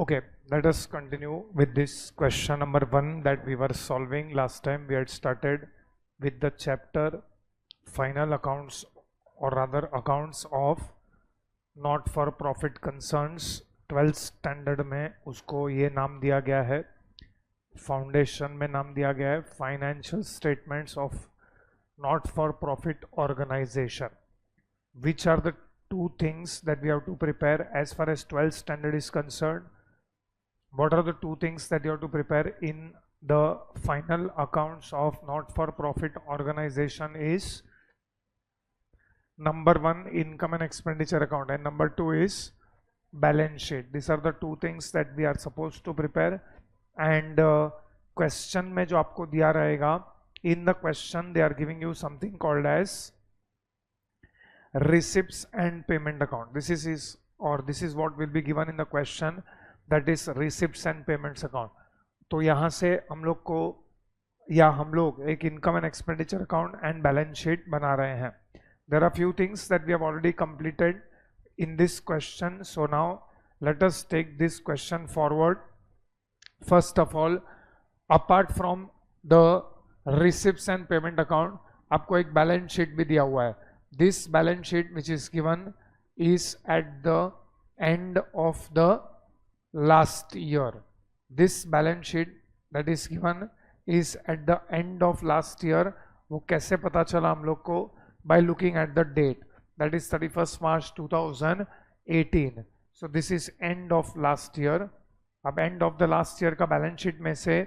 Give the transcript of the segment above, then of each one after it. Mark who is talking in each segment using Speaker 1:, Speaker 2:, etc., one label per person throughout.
Speaker 1: Okay, let us continue with this question number 1 that we were solving last time. We had started with the chapter final accounts, or rather accounts of not for profit concerns. 12th standard में उसको ये नाम दिया गया है, foundation में नाम दिया गया है financial statements of not for profit organization. Which are the two things that we have to prepare as far as 12th standard is concerned? What are the two things that you have to prepare in the final accounts of not for profit organization is number 1 income and expenditure account, and number 2 is balance sheet. These are the two things that we are supposed to prepare. And question में जो आपको दिया रहेगा, in the question they are giving you something called as receipts and payment account. This is what will be given in the question, that is receipts and payments account. तो यहाँ से हम लोग एक income and expenditure account and balance sheet बना रहे हैं. There are few things that we have already completed in this question, so now let us take this question forward. First of all, apart from the receipts and payment account, आपको एक balance sheet भी दिया हुआ है. This balance sheet which is given is at the end of the last year. This balance sheet that is given is at the end of last year. वो कैसे पता चला हम लोग को? By looking at the date, that is 31st March 2018. So this is end of last year. अब end of the last year का balance sheet में से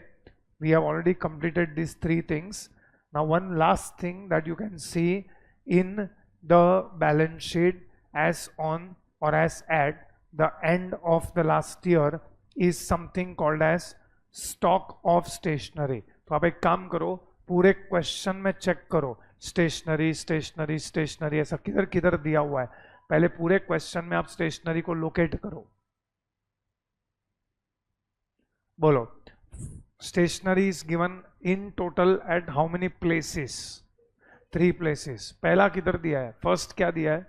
Speaker 1: we have already completed these three things. Now one last thing that you can see in the balance sheet as on or as at the end of the last year is something called as stock of stationery. तो आप एक काम करो, पूरे question में check करो, stationery stationery stationery ऐसा किधर किधर दिया हुआ है. पहले पूरे क्वेश्चन में आप स्टेशनरी को लोकेट करो. बोलो, stationery is given in total at how many places? 3 places. पहला किधर दिया है? फर्स्ट क्या दिया है?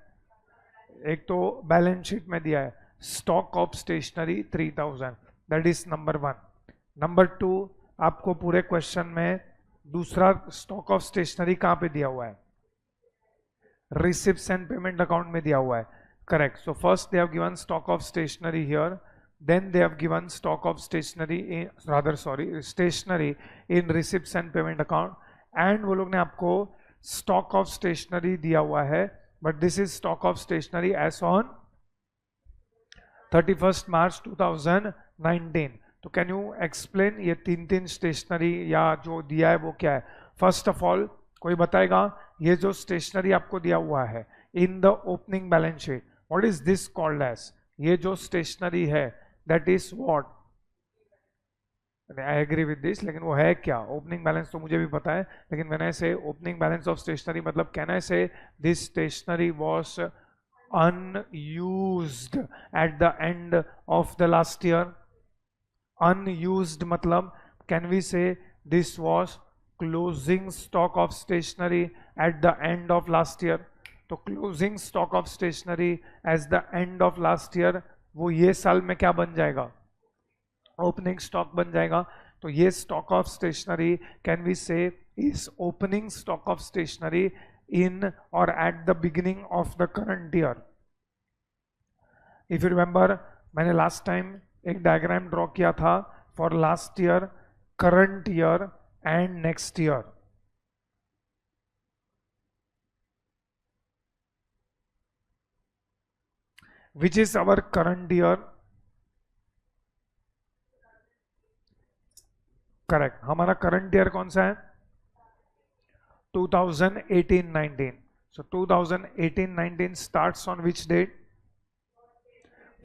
Speaker 1: एक तो बैलेंस शीट में दिया है stock of stationery 3000, that is number 1. Number 2, आपको पूरे क्वेश्चन में दूसरा स्टॉक ऑफ स्टेशनरी कहां पे दिया हुआ है? रिसिप्ट्स एंड पेमेंट अकाउंट में दिया हुआ है. Correct. So first they have given stock of stationery here, then they have given stock of stationery stationery in receipts and payment account, and वो लोग ने आपको stock of stationery दिया हुआ है, but this is stock of stationery as on 31st March 2019. तो can you explain ये तीन स्टेशनरी या जो दिया है वो क्या है? फर्स्ट ऑफ ऑल कोई बताएगा ये जो स्टेशनरी आपको दिया हुआ है in the opening balance sheet, what is this called as? ये जो स्टेशनरी है that is what? I agree with this, लेकिन वो है क्या? ओपनिंग बैलेंस तो मुझे भी पता है, लेकिन when I say opening balance of stationery मतलब can I say this stationery was unused at the end of the last year? Unused मतलब can we say this was closing stock of stationery at the end of last year? तो closing stock of stationery as the end of last year वो ये साल में क्या बन जाएगा? Opening stock बन जाएगा. तो ये stock of stationery can we say is opening stock of stationery in और at the beginning of the current year. If you remember, मैंने लास्ट टाइम एक डायग्राम ड्रॉ किया था for last year, current year and next year. Which is our current year? Correct. हमारा current year कौन सा है? 2018-19. So 2018-19 starts on which date?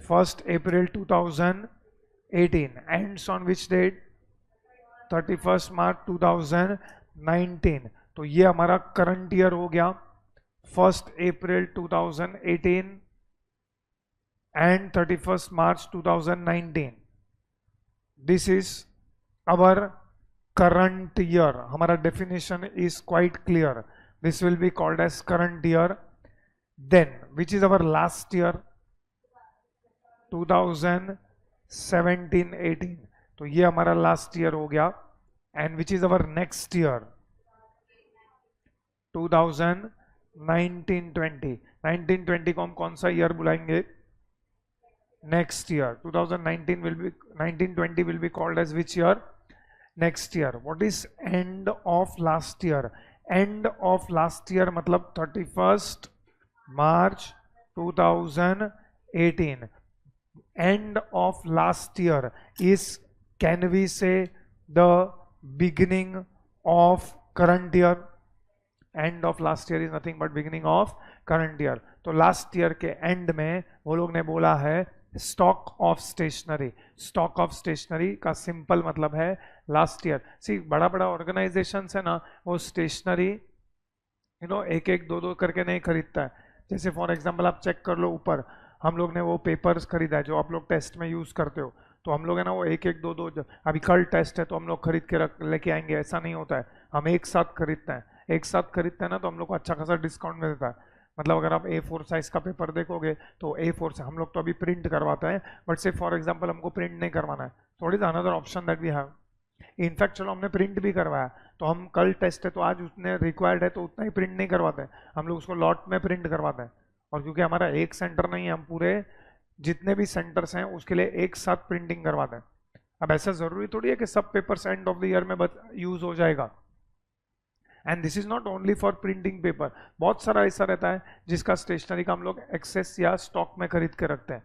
Speaker 1: 1st April 2018. Ends on which date? 31st March 2019. तो ये हमारा current year हो गया. 1st April 2018 and 31st March 2019. This is our current year. हमारा definition is quite clear. This will be called as current year. Then which is our last year? 2017. 17 18, तो ये हमारा last year हो गया। And which is our next year 2019 20। 1920 को हम कौन सा ईयर बुलाएंगे? Next year. 2019 will be 1920 will be called as which year? Next year. What is end of last year? End of last year मतलब 31st March 2018. End of last year is, can we say, the beginning of current year? End of last year is nothing but beginning of current year. तो last year के end में वो लोग ने बोला है stock of stationery. Stock of stationery का simple मतलब है लास्ट ईयर। सी बड़ा बड़ा ऑर्गेनाइजेशन है ना, वो स्टेशनरी एक एक दो दो करके नहीं खरीदता है। जैसे फॉर एग्जांपल आप चेक कर लो ऊपर, हम लोग ने वो पेपर्स खरीदा है जो आप लोग टेस्ट में यूज करते हो, तो हम लोग है ना वो एक एक दो दो, अभी कल टेस्ट है तो हम लोग खरीद के रख लेके आएंगे, ऐसा नहीं होता है। हम एक साथ खरीदते हैं, एक साथ खरीदते हैं ना तो हम लोग को अच्छा खासा डिस्काउंट मिलता है। मतलब अगर आप A4 साइज का पेपर देखोगे तो A4 से हम लोग तो अभी प्रिंट करवाते हैं, बट से फॉर एग्जांपल हमको प्रिंट नहीं करवाना है, थोड़ी सा another option that we have. In fact चलो हमने प्रिंट भी करवाया तो हम कल टेस्ट है तो आज उतने रिक्वायर्ड है तो उतना ही प्रिंट नहीं करवाते, हम लोग उसको लॉट में प्रिंट करवाते हैं। और क्योंकि हमारा एक सेंटर नहीं है, हम पूरे जितने भी सेंटर्स हैं उसके लिए एक साथ प्रिंटिंग करवाते हैं। अब ऐसा जरूरी थोड़ी है कि सब papers and of the year में यूज हो जाएगा। And this is not only for printing paper, बहुत सारा ऐसा रहता है जिसका स्टेशनरी का हम लोग एक्सेस या स्टॉक में खरीद के रखते हैं।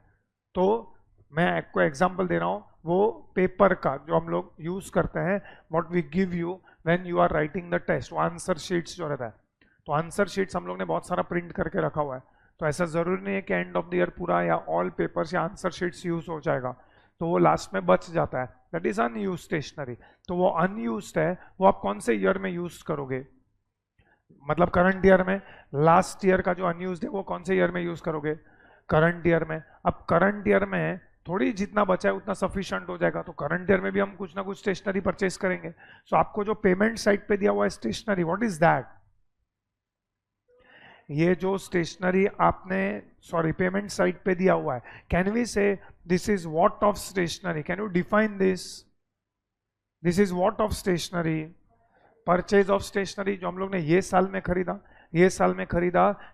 Speaker 1: तो मैं आपको एग्जांपल दे रहा हूँ वो पेपर का जो हम लोग यूज करते हैं, what we give you when you are writing the test, वो आंसर शीट्स जो रहता है। तो आंसर शीट्स हम लोग ने बहुत सारा प्रिंट करके रखा हुआ है, तो ऐसा जरूरी नहीं है कि एंड ऑफ द ईयर पूरा या ऑल पेपर्स या आंसर शीट्स यूज हो जाएगा, तो वो लास्ट में बच जाता है, दैट इज अनयूज स्टेशनरी। तो वो अनयूज्ड है, वो आप कौन से ईयर में यूज करोगे? मतलब करंट ईयर में। लास्ट ईयर का जो अनयूज्ड है वो कौन से ईयर में यूज करोगे? करंट ईयर में। अब करंट ईयर में थोड़ी जितना बचा है उतना सफिशिएंट हो जाएगा, तो करंट ईयर में भी हम कुछ ना कुछ स्टेशनरी परचेस करेंगे। सो आपको जो पेमेंट साइट पे दिया हुआ है स्टेशनरी, व्हाट इज दैट? ये जो स्टेशनरी आपने पेमेंट साइट पे दिया हुआ है, can we say this is what of stationery? Can you define this? This is what of stationery? Purchase of stationery जो हम लोग ने ये साल में खरीदा,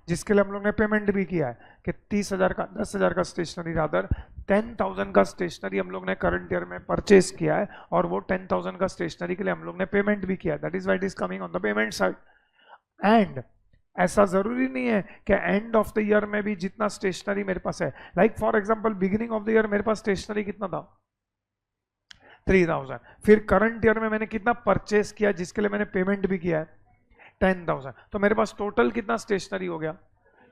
Speaker 1: जिसके लिए हम लोग ने पेमेंट भी किया है कि 30,000 का 10,000 का स्टेशनरी, रादर 10,000 का स्टेशनरी हम लोग ने करंट ईयर में परचेज किया है, और वो 10,000 का स्टेशनरी के लिए हम लोग ने पेमेंट भी किया है। That is why it is coming on the payment side. And ऐसा जरूरी नहीं है कि एंड ऑफ द ईयर में भी जितना स्टेशनरी मेरे पास है, like for example beginning of the year मेरे पास स्टेशनरी कितना था? 3,000। फिर करंट ईयर में मैंने कितना परचेस किया जिसके लिए मैंने पेमेंट भी किया है? 10,000। तो मेरे पास टोटल कितना स्टेशनरी हो गया?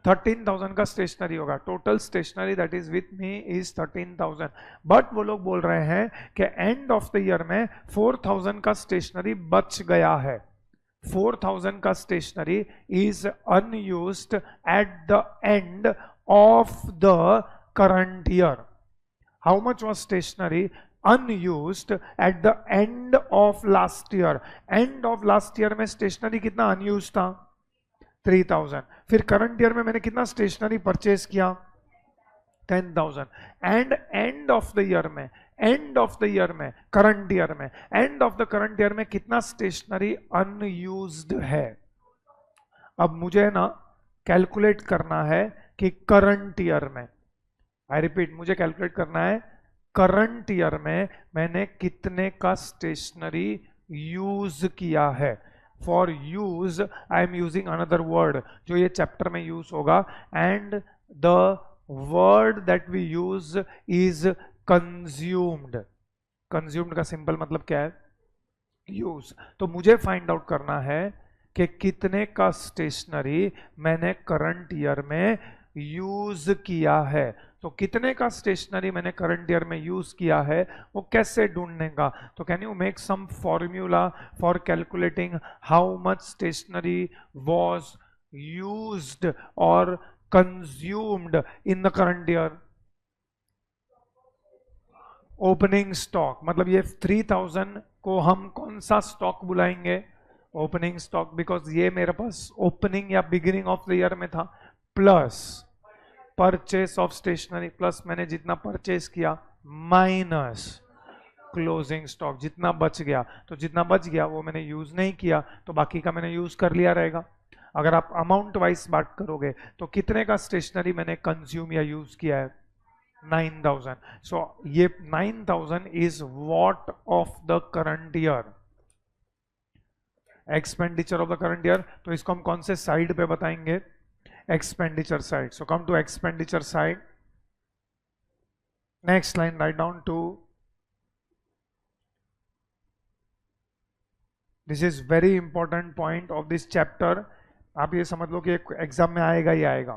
Speaker 1: 13,000 का स्टेशनरी होगा। Total stationery that is with me is 13,000। But वो लोग बोल रहे हैं कि एंड ऑफ द ईयर में 4,000 का स्टेशनरी बच गया है। 4,000 का stationery is unused at the end of the current year. How much was stationery unused at the end of last year? end of last year में स्टेशनरी कितना unused था? 3,000। फिर करंट ईयर में मैंने कितना स्टेशनरी परचेज किया? 10,000। And and of the year में, current year में, and of the current year में कितना स्टेशनरी अनयूज्ड है? अब मुझे ना कैलकुलेट करना है कि करंट ईयर में, आई रिपीट, मुझे कैलकुलेट करना है करंट ईयर में मैंने कितने का स्टेशनरी यूज किया है। For use I am using another word जो ये चैप्टर में यूज होगा, and the word that we use is consumed. Consumed का सिंपल मतलब क्या है? यूज। तो मुझे फाइंड आउट करना है कि कितने का स्टेशनरी मैंने करंट ईयर में यूज किया है। तो कितने का स्टेशनरी मैंने करंट ईयर में यूज किया है वो कैसे ढूंढने का? तो can you make some formula for calculating how much stationery was used और consumed in the current year? Opening stock, मतलब ये 3,000 को हम कौन सा स्टॉक बुलाएंगे? ओपनिंग स्टॉक, बिकॉज ये मेरे पास ओपनिंग या बिगिनिंग ऑफ द ईयर में था, plus purchase of stationery, plus मैंने जितना परचेस किया माइनस क्लोजिंग स्टॉक, जितना बच गया, तो जितना बच गया वो मैंने यूज नहीं किया तो बाकी का मैंने यूज कर लिया रहेगा। अगर आप अमाउंट वाइज बात करोगे तो कितने का स्टेशनरी मैंने कंज्यूम या यूज किया है, 9000। सो ये 9000 is what of the current year, expenditure of the current year. तो इसको हम कौन से साइड पे बताएंगे, expenditure side. So come to expenditure side, next line write down to, this is very important point of this chapter. आप ये समझ लो कि एग्जाम में आएगा ही आएगा।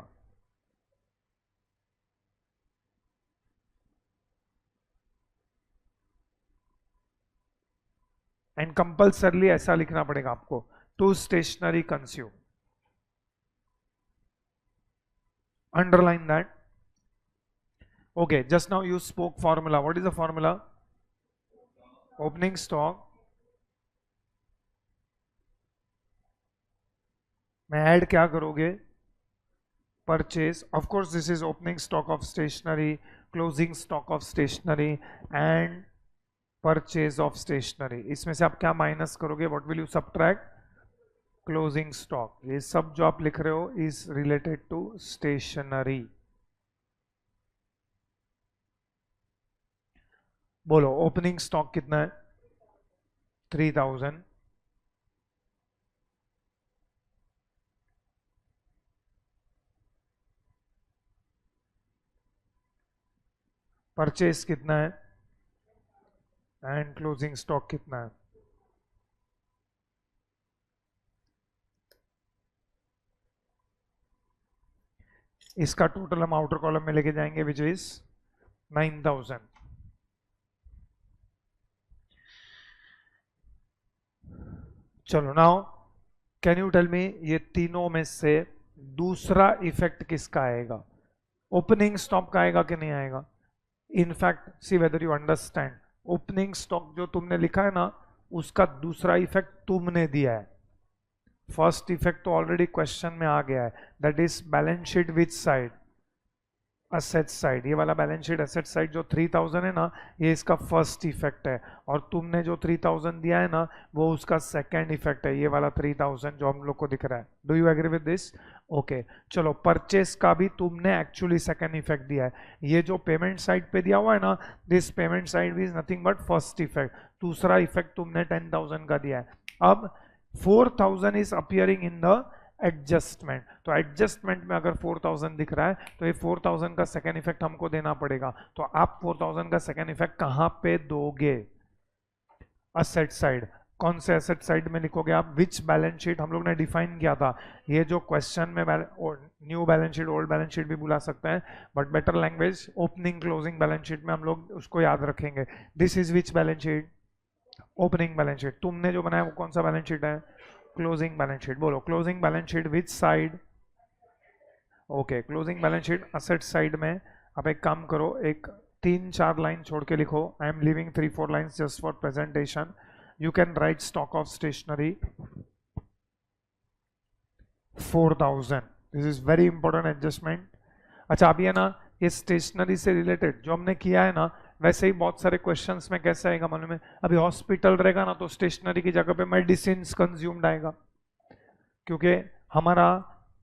Speaker 1: एंड कंपल्सरली ऐसा लिखना पड़ेगा आपको, to stationery consume, underline that. Okay, just now you spoke formula, what is the formula, opening stock में ऐड क्या करोगे, purchase, of course this is opening stock of stationery, closing stock of stationery and purchase of stationery. इसमें से आप क्या minus करोगे, what will you subtract, closing stock. ये सब जो आप लिख रहे हो इज रिलेटेड टू स्टेशनरी। बोलो ओपनिंग स्टॉक कितना है, 3000, परचेज कितना है एंड क्लोजिंग स्टॉक कितना है। इसका टोटल हम आउटर कॉलम में लेके जाएंगे विच इज 9000। चलो now can you tell me, ये तीनों में से दूसरा इफेक्ट किसका आएगा, ओपनिंग स्टॉक का आएगा कि नहीं आएगा। In fact C whether you understand, opening stock जो तुमने लिखा है ना उसका दूसरा इफेक्ट तुमने दिया है, फर्स्ट इफेक्ट तो ऑलरेडी क्वेश्चन में आ गया है, that is balance sheet which side, asset side. ये वाला बैलेंस शीट असेट साइड जो 3000 है ना, ये इसका फर्स्ट इफेक्ट है, और तुमने जो 3000 दिया है ना वो उसका सेकंड इफेक्ट है, ये वाला 3000 जो हम लोग को दिख रहा है। Do you agree with this, okay. चलो परचेस का भी तुमने एक्चुअली सेकंड इफेक्ट दिया है, ये जो पेमेंट साइड पे दिया हुआ है ना, this payment side is nothing but first effect, दूसरा इफेक्ट तुमने 10000 का दिया है। अब 4000 is appearing in the adjustment, तो एडजस्टमेंट में अगर 4000 दिख रहा है तो ये 4000 का सेकेंड इफेक्ट हमको देना पड़ेगा। तो आप 4000 का सेकेंड इफेक्ट कहां पे दोगे, असेट साइड। कौन से असेट साइड में लिखोगे आप, विच बैलेंस शीट हम लोग ने डिफाइन किया था, ये जो क्वेश्चन में new balance sheet old balance sheet भी बुला सकते हैं, but better language opening closing balance sheet में हम लोग उसको याद रखेंगे। This is which balance sheet, opening balance sheet. तुमने जो बनाया वो कौन सा बैलेंस शीट है, क्लोजिंग बैलेंस शीट। बोलो closing balance sheet which side, okay closing balance sheet asset side में। आप एक काम करो, एक 3-4 लाइन छोड़ के लिखो, I am living 3-4 lines just for presentation. You can write stock of stationery 4000, this is very important adjustment. अच्छा अभी है ना, ये स्टेशनरी से रिलेटेड जो हमने किया है ना, वैसे ही बहुत सारे क्वेश्चंस में कैसे आएगा मालूम है, अभी हॉस्पिटल रहेगा ना तो स्टेशनरी की जगह पे मेडिसिन कंज्यूम्ड आएगा, क्योंकि हमारा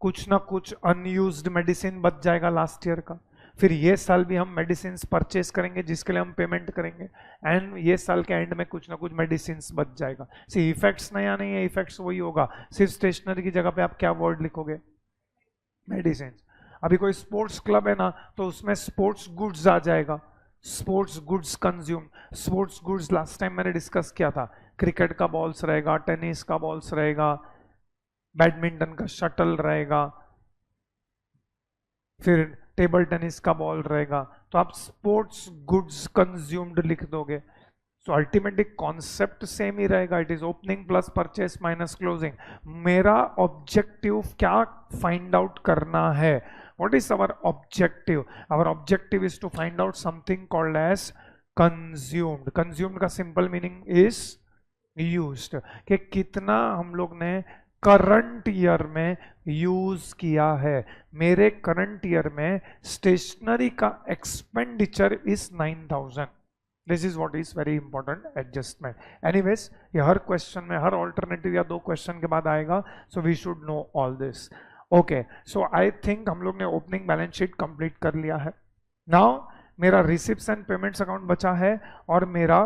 Speaker 1: कुछ ना कुछ अनयूज्ड मेडिसिन बच जाएगा लास्ट ईयर का, फिर ये साल भी हम मेडिसिन परचेस करेंगे जिसके लिए हम पेमेंट करेंगे, एंड ये साल के एंड में कुछ ना कुछ मेडिसिन बच जाएगा। सी इफेक्ट्स नया नहीं है, इफेक्ट्स वही होगा, सिर्फ स्टेशनरी की जगह पे आप क्या वर्ड लिखोगे, मेडिसिन। अभी कोई स्पोर्ट्स क्लब है ना तो उसमें स्पोर्ट्स गुड्स आ जाएगा, sports goods consume. Sports goods last time मैंने डिस्कस किया था, क्रिकेट का बॉल्स रहेगा, टेनिस का बॉल्स रहेगा, बैडमिंटन का शटल रहेगा, फिर टेबल टेनिस का बॉल रहेगा, तो आप स्पोर्ट्स गुड्स कंज्यूम्ड लिख दोगे। सो अल्टीमेटली कॉन्सेप्ट सेम ही रहेगा, it is opening plus purchase minus closing. मेरा ऑब्जेक्टिव क्या फाइंड आउट करना है, what is our objective, our objective is to find out something called as consumed. Consumed का simple meaning is used, कि कितना हम लोग ने करंट ईयर में यूज किया है। मेरे करंट ईयर में स्टेशनरी का expenditure is 9000। This is what is very important adjustment. Anyways ये हर क्वेश्चन में, हर ऑल्टरनेटिव या 2 क्वेश्चन के बाद आएगा, so we should know all this. Okay, so I think हम लोग ने ओपनिंग बैलेंस शीट कंप्लीट कर लिया है। नाउ मेरा रिसिप्ट्स एंड पेमेंट्स अकाउंट बचा है और मेरा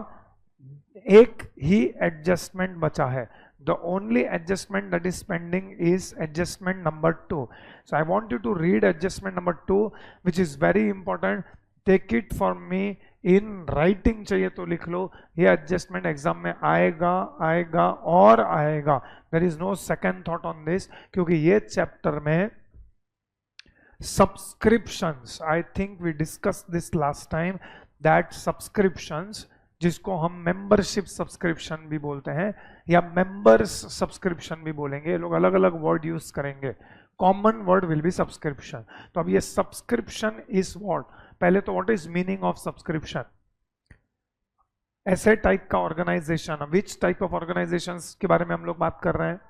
Speaker 1: एक ही एडजस्टमेंट बचा है। The only adjustment that is pending is adjustment number 2. So I want you to read adjustment number 2, which is very important. Take it from me in writing चाहिए तो लिख लो। ये adjustment एग्जाम में आएगा आएगा और आएगा। There is no second thought on this, क्योंकि ये चैप्टर में subscriptions, I think we discussed this last time, that subscriptions जिसको हम मेंबरशिप सब्सक्रिप्शन भी बोलते हैं या मेंबर्स सब्सक्रिप्शन भी बोलेंगे, ये लोग अलग अलग वर्ड यूज करेंगे। Common word will be subscription. तो अब ये सब्सक्रिप्शन इज व्हाट, पहले तो what is meaning of subscription? ऐसे टाइप का organization, which type of organization के बारे में हम लोग बात कर रहे हैं?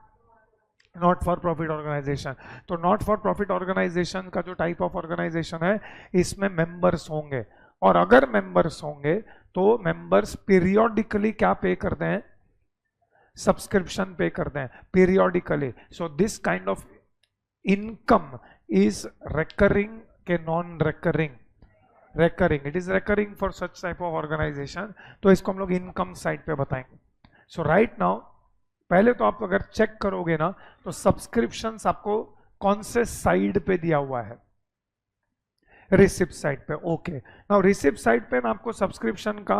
Speaker 1: Not for profit organization. तो नॉट फॉर प्रॉफिट ऑर्गेनाइजेशन का जो टाइप ऑफ ऑर्गेनाइजेशन है, इसमें मेंबर्स होंगे, और अगर मेंबर्स होंगे तो मेंबर्स पीरियोडिकली क्या पे करते हैं? सब्सक्रिप्शन पे करते हैं periodically. So this kind of income is recurring के non recurring? Recurring. It is recurring for such type of organisation, तो इसको हम लोग इनकम साइड पे बताएंगे। सो राइट नाउ पहले तो आप अगर चेक करोगे ना, तो सब्सक्रिप्शंस आपको कौन से साइड पे दिया हुआ है? रिसिप्ट साइड पे। ओके, नाउ रिसिप्ट साइड पे ना आपको सब्सक्रिप्शन का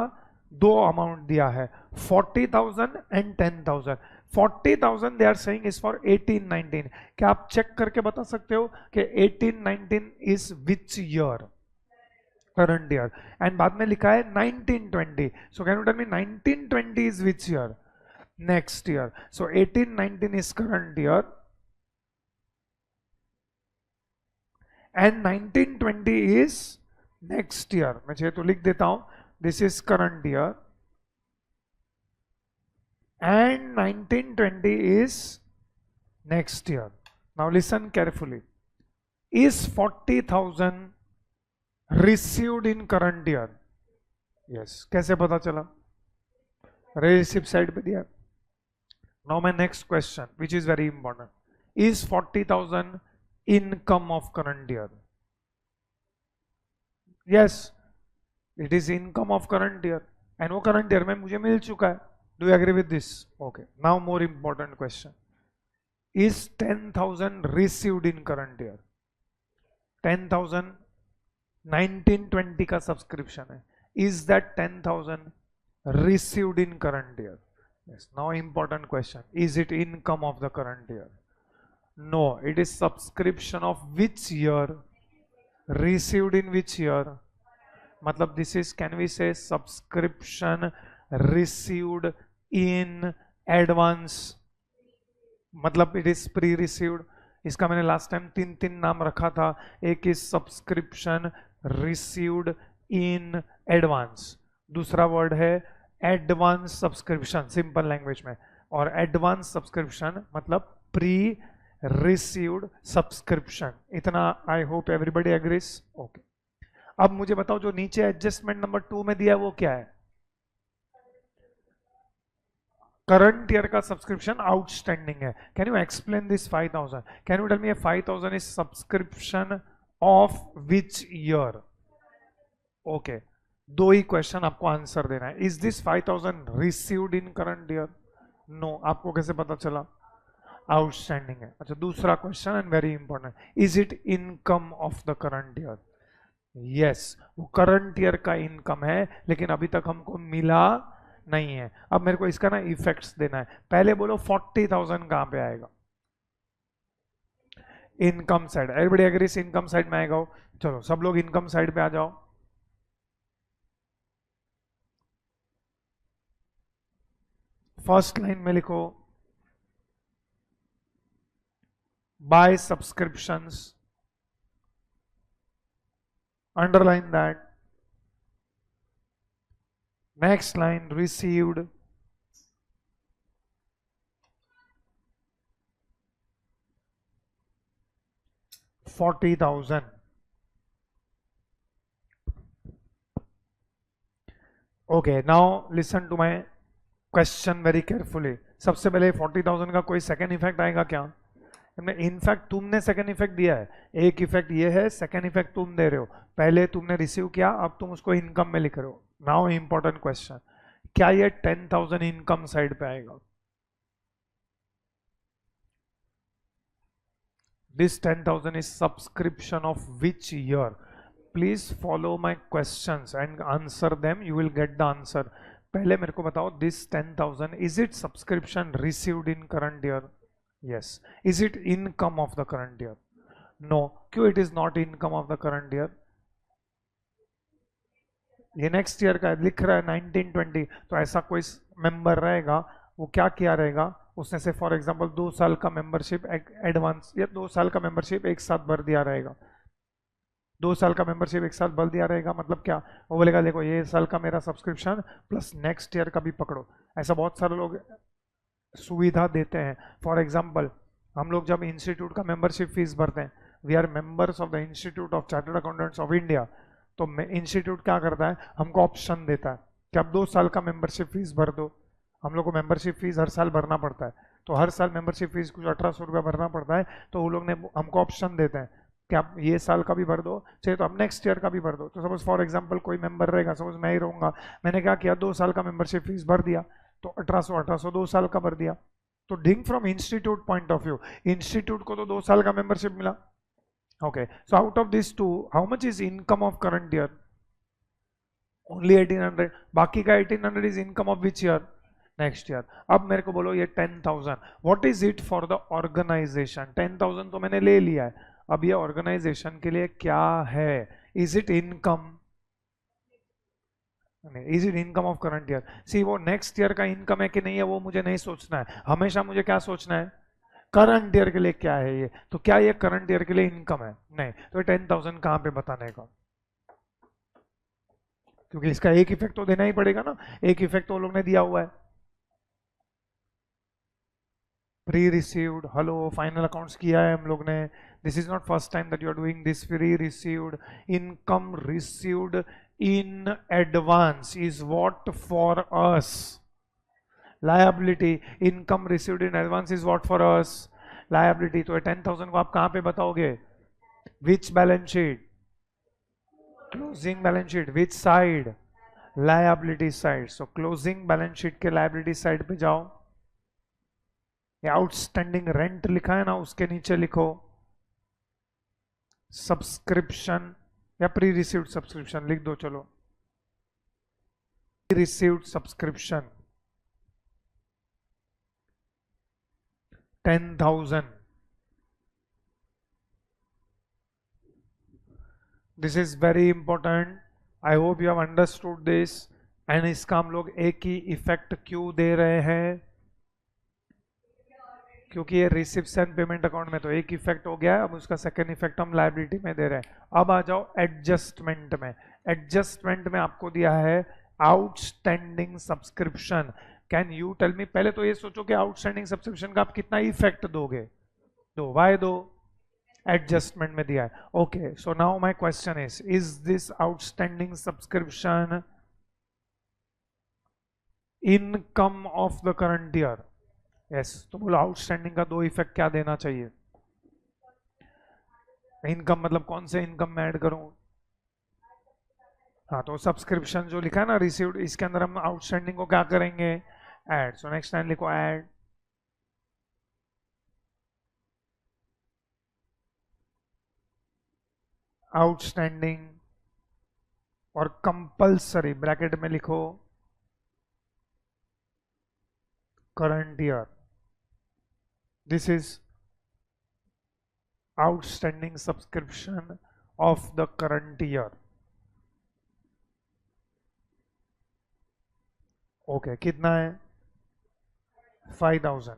Speaker 1: 2 अमाउंट दिया है, 40,000 and 10,000। 40,000 they are saying is for 18-19। क्या आप चेक करके बता सकते हो कि 18-19 is which year? Current year. And बाद में लिखा है 19-20। So can you tell me 19-20 is which year? Next year. So 18-19 is current year and 19-20 is next year. मैं चाहिए तो लिख देता हूं, this is current year and 19-20 is next year. Now listen carefully. Is 40,000 received in current year? Yes. कैसे पता चला? Receipt side पे दिया। Now my next question, which is very important. Is 40,000 income of current year? Yes, it is income of current year, and वो current year में मुझे मिल चुका है। Do you agree with this? Okay. Now more important question. Is 10,000 received in current year? 10,000 19-20 का subscription है। Is that 10,000 received in current year? Yes. Now important question. Is it income of the current year? No, it is subscription of which year? Received in which year? मतलब this is, can we say subscription received in advance? मतलब it is pre-received। इसका मैंने last time 3 नाम रखा था। एक is subscription received in advance, दूसरा word है एडवांस सब्सक्रिप्शन सिंपल लैंग्वेज में, और एडवांस सब्सक्रिप्शन मतलब प्री रिसीव्ड सब्सक्रिप्शन। इतना I hope everybody agrees. Okay, अब मुझे बताओ जो नीचे एडजस्टमेंट नंबर 2 में दिया है वो क्या है? करंट ईयर का सब्सक्रिप्शन आउटस्टैंडिंग है। Can you explain this 5,000? Can you tell me 5,000 is subscription of which year? Okay, 2 ही क्वेश्चन आपको आंसर देना है। Is this 5,000 received in current year? No. आपको कैसे पता चला? आउटस्टैंडिंग है। अच्छा, दूसरा question and very important, is it income of the current year? Yes, वो करंट ईयर का इनकम है, लेकिन अभी तक हमको मिला नहीं है। अब मेरे को इसका ना इफेक्ट्स देना है। पहले बोलो 40,000 कहां पे आएगा? Income side. Everybody agrees income side में आएगा। चलो सब लोग इनकम साइड पे आ जाओ। फर्स्ट लाइन में लिखो by subscriptions, underline that. Next line, received. 40,000. Okay, now listen to my question very carefully. सबसे पहले 40,000 का कोई सेकेंड इफेक्ट आएगा क्या? इनफैक्ट तुमने सेकेंड इफेक्ट दिया है, एक इफेक्ट ये है, सेकेंड इफेक्ट तुम दे रहे हो. पहले तुमने रिसीव किया, अब तुम उसको इनकम में लिख रहे हो. नाउ इंपॉर्टेंट क्वेश्चन, क्या ये 10,000 इनकम साइड पे आएगा? This 10,000 is subscription of which year? Please follow my questions and answer them. You will get the answer. पहले मेरे को बताओ, this 10,000 is it subscription received in current year? Yes. Is it income of the current year? No. क्यों it is not income of the current year? ये next year का लिख रहा है 1920, तो ऐसा कोई मेंबर रहेगा, वो क्या किया रहेगा, उसने से फॉर एग्जांपल 2 साल का मेंबरशिप एडवांस या 2 साल का मेंबरशिप एक साथ भर दिया रहेगा. 2 साल का मेंबरशिप एक साथ भर दिया रहेगा मतलब क्या, वो बोलेगा देखो ये साल का मेरा सब्सक्रिप्शन प्लस नेक्स्ट ईयर का भी पकड़ो. ऐसा बहुत सारे लोग सुविधा देते हैं. फॉर एग्जाम्पल हम लोग जब इंस्टीट्यूट का मेंबरशिप फीस भरते हैं, we are members of the institute of chartered accountants of India, तो इंस्टीट्यूट क्या करता है, हमको ऑप्शन देता है कि आप 2 साल का मेंबरशिप फीस भर दो. हम लोग को मेंबरशिप फीस हर साल भरना पड़ता है, तो हर साल मेंबरशिप फीस कुछ 1800 रुपया भरना पड़ता है. तो वो लोग ने हमको ऑप्शन देते हैं कि आप ये साल का भी भर दो, चाहिए तो आप नेक्स्ट ईयर का भी भर दो. तो सपोज फॉर एग्जांपल कोई मेंबर रहेगा, सपोज मैं ही रहूँगा, मैंने क्या किया 2 साल का मेंबरशिप फीस भर दिया, तो 1800 2 साल का भर दिया. तो डिंग from institute point of view, institute को तो 2 साल का मेंबरशिप मिला. Okay, so out of this two how much is income of current year? Only 1800. बाकी का 1800 is income of which year? Next year. अब मेरे को बोलो ये 10,000 what is it for the organisation? 10,000 तो मैंने ले लिया है, अब ये ऑर्गेनाइजेशन के लिए क्या है? Is it income? Is it income of current year? See, वो नेक्स्ट ईयर का इनकम है कि नहीं है वो मुझे नहीं सोचना है, हमेशा मुझे क्या सोचना है, करंट ईयर के लिए क्या है ये. तो क्या ये करंट ईयर के लिए इनकम है? नहीं. तो 10,000 कहां पे बताने का, क्योंकि इसका एक इफेक्ट तो देना ही पड़ेगा ना. एक इफेक्ट तो लोग ने दिया हुआ है, pre received. Hello, final accounts किया है हम लोग ने. This is not first time that you are doing this. Pre received, income received in advance is what for us? Liability. Income received in advance is what for us? Liability. तो 10,000 को आप कहां पे बताओगे? Which balance sheet? Closing balance sheet. Which side? Liability side. So closing balance sheet के liability side पे जाओ, outstanding rent लिखा है ना, उसके नीचे लिखो सब्सक्रिप्शन या प्री रिसीव्ड सब्सक्रिप्शन लिख दो. चलो, pre received subscription 10,000. This is very important. I hope you have understood this. And इसका हम लोग एक ही इफेक्ट क्यों दे रहे हैं? क्योंकि ये रिसिप्ट्स एंड पेमेंट अकाउंट में तो एक इफेक्ट हो गया है, अब उसका सेकंड इफेक्ट हम लायबिलिटी में दे रहे हैं. अब आ जाओ एडजस्टमेंट में. एडजस्टमेंट में आपको दिया है outstanding subscription. Can you tell me, पहले तो ये सोचो कि आउटस्टैंडिंग सब्सक्रिप्शन का आप कितना इफेक्ट दोगे. दो. वाई दो? एडजस्टमेंट में दिया है. Okay, so now my question is this outstanding subscription income of the current year? Yes. तो बोलो आउटस्टैंडिंग का 2 इफेक्ट क्या देना चाहिए? इनकम मतलब कौन से इनकम में ऐड करूं? हाँ, तो सब्सक्रिप्शन जो लिखा है ना रिसीव्ड, इसके अंदर हम आउटस्टैंडिंग को क्या करेंगे? ऐड. सो नेक्स्ट टाइम लिखो ऐड आउटस्टैंडिंग और कंपल्सरी ब्रैकेट में लिखो current year. This is outstanding subscription of the current year. Okay, कितना है? 5,000.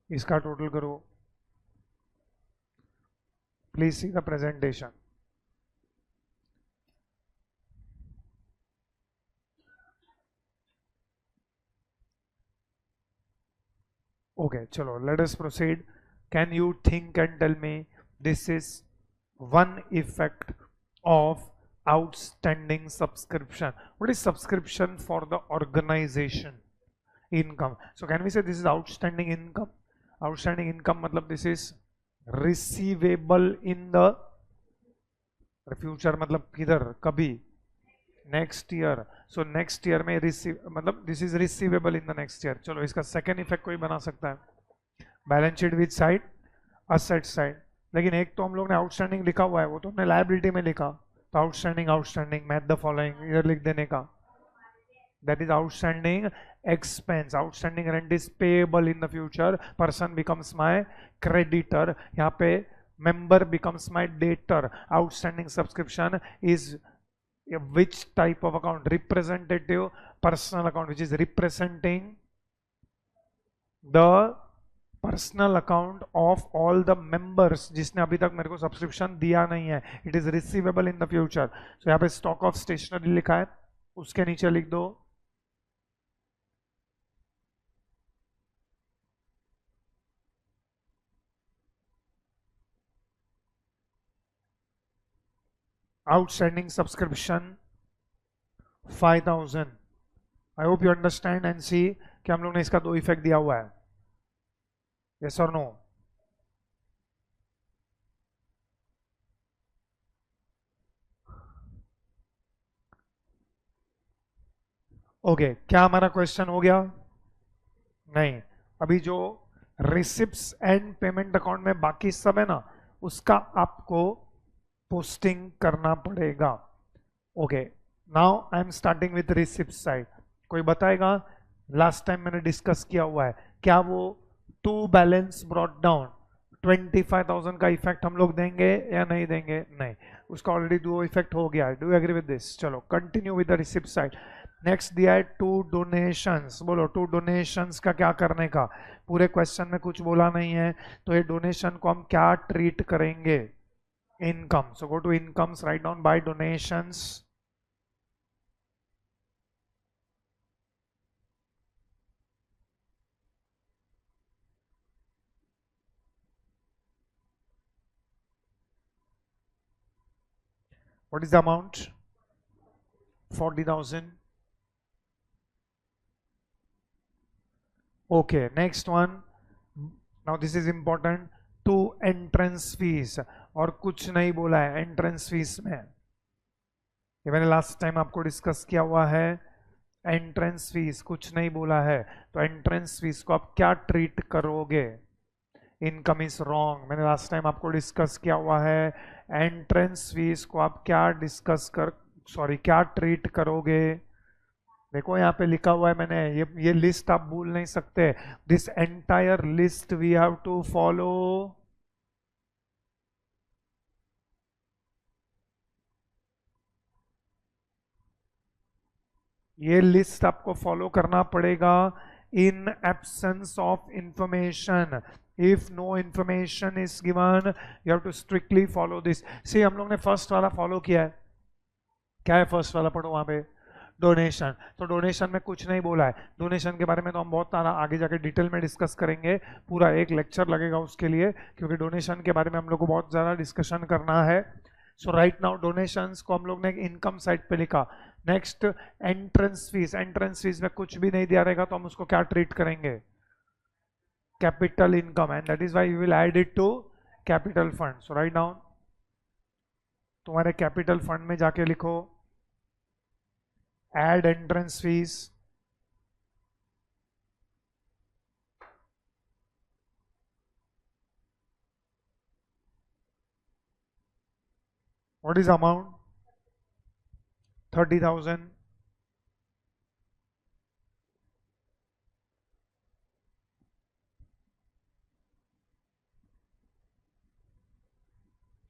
Speaker 1: इसका टोटल करो. Please see the presentation. Okay, chalo, let us proceed. Can you think and tell me this is one effect of outstanding subscription? What is subscription for the organization? Income. So can we say this is outstanding income? Outstanding income matlab this is receivable in the future, matlab kidhar kabhi next year. So next year में receive मतलब this is receivable in the next year. चलो इसका second effect कोई बना सकता है. Balance sheet which side? Asset side. लेकिन एक तो हम लोग ने आउटस्टैंडिंग लिखा हुआ है, वो तो हमने लायबिलिटी में लिखा. तो outstanding outstanding math the following इधर लिख देने का. That is outstanding expense. Outstanding rent is payable in the future. Person becomes my creditor. यहाँ पे member becomes my debtor. Outstanding subscription is which type of account? Representative personal account, which is representing the personal account of all the members जिसने अभी तक मेरे को subscription दिया नहीं है. It is receivable in the future. So यहाँ पे stock of stationery लिखा है, उसके नीचे लिख दो outstanding subscription 5000. I hope you understand and see कि हम लोग ने इसका दो इफेक्ट दिया हुआ है. Yes or no? ओके, क्या हमारा क्वेश्चन हो गया? नहीं. अभी जो रिसिप्ट्स एंड पेमेंट अकाउंट में बाकी सब है ना, उसका आपको पोस्टिंग करना पड़ेगा. Okay, now I am starting with receipt side. कोई बताएगा? लास्ट टाइम मैंने डिस्कस किया हुआ है, क्या वो टू बैलेंस ब्रॉट डाउन 25,000 का इफेक्ट हम लोग देंगे या नहीं देंगे? नहीं, उसका ऑलरेडी दो इफेक्ट हो गया है. Do you agree with this? चलो continue with the receipt side. Next दिया है टू डोनेशंस. बोलो टू डोनेशंस का क्या करने का? पूरे क्वेश्चन में कुछ बोला नहीं है, तो ये डोनेशन को हम क्या ट्रीट करेंगे? Income. So go to incomes, write down by donations. What is the amount? 40,000. Okay, next one. Now this is important. To entrance fees. और कुछ नहीं बोला है एंट्रेंस फीस में. ये मैंने लास्ट टाइम आपको डिस्कस किया हुआ है. एंट्रेंस फीस कुछ नहीं बोला है, तो एंट्रेंस फीस को आप क्या ट्रीट करोगे? Income is wrong. मैंने लास्ट टाइम आपको डिस्कस किया हुआ है. एंट्रेंस फीस को आप क्या क्या ट्रीट करोगे? देखो यहाँ पे लिखा हुआ है मैंने, ये लिस्ट आप भूल नहीं सकते. This entire list we have to follow. ये लिस्ट आपको फॉलो करना पड़ेगा. In absence of information, if no information is given, you have to strictly follow this. See हम लोग ने फर्स्ट वाला फॉलो किया है. क्या है फर्स्ट वाला? पढ़ो वहां पे. डोनेशन. तो डोनेशन में कुछ नहीं बोला है. डोनेशन के बारे में तो हम बहुत सारा आगे जाके डिटेल में डिस्कस करेंगे. पूरा एक लेक्चर लगेगा उसके लिए, क्योंकि डोनेशन के बारे में हम लोग को बहुत ज़्यादा डिस्कशन करना है. सो राइट नाउ डोनेशंस को हम लोग ने इनकम साइड पे लिखा. Next entrance fees. Entrance fees में कुछ भी नहीं दिया रहेगा तो हम उसको क्या ट्रीट करेंगे? Capital income. And that is why we will add it to capital fund. So write down. तुम्हारे कैपिटल फंड में जाके लिखो add entrance fees. What is amount? 30,000.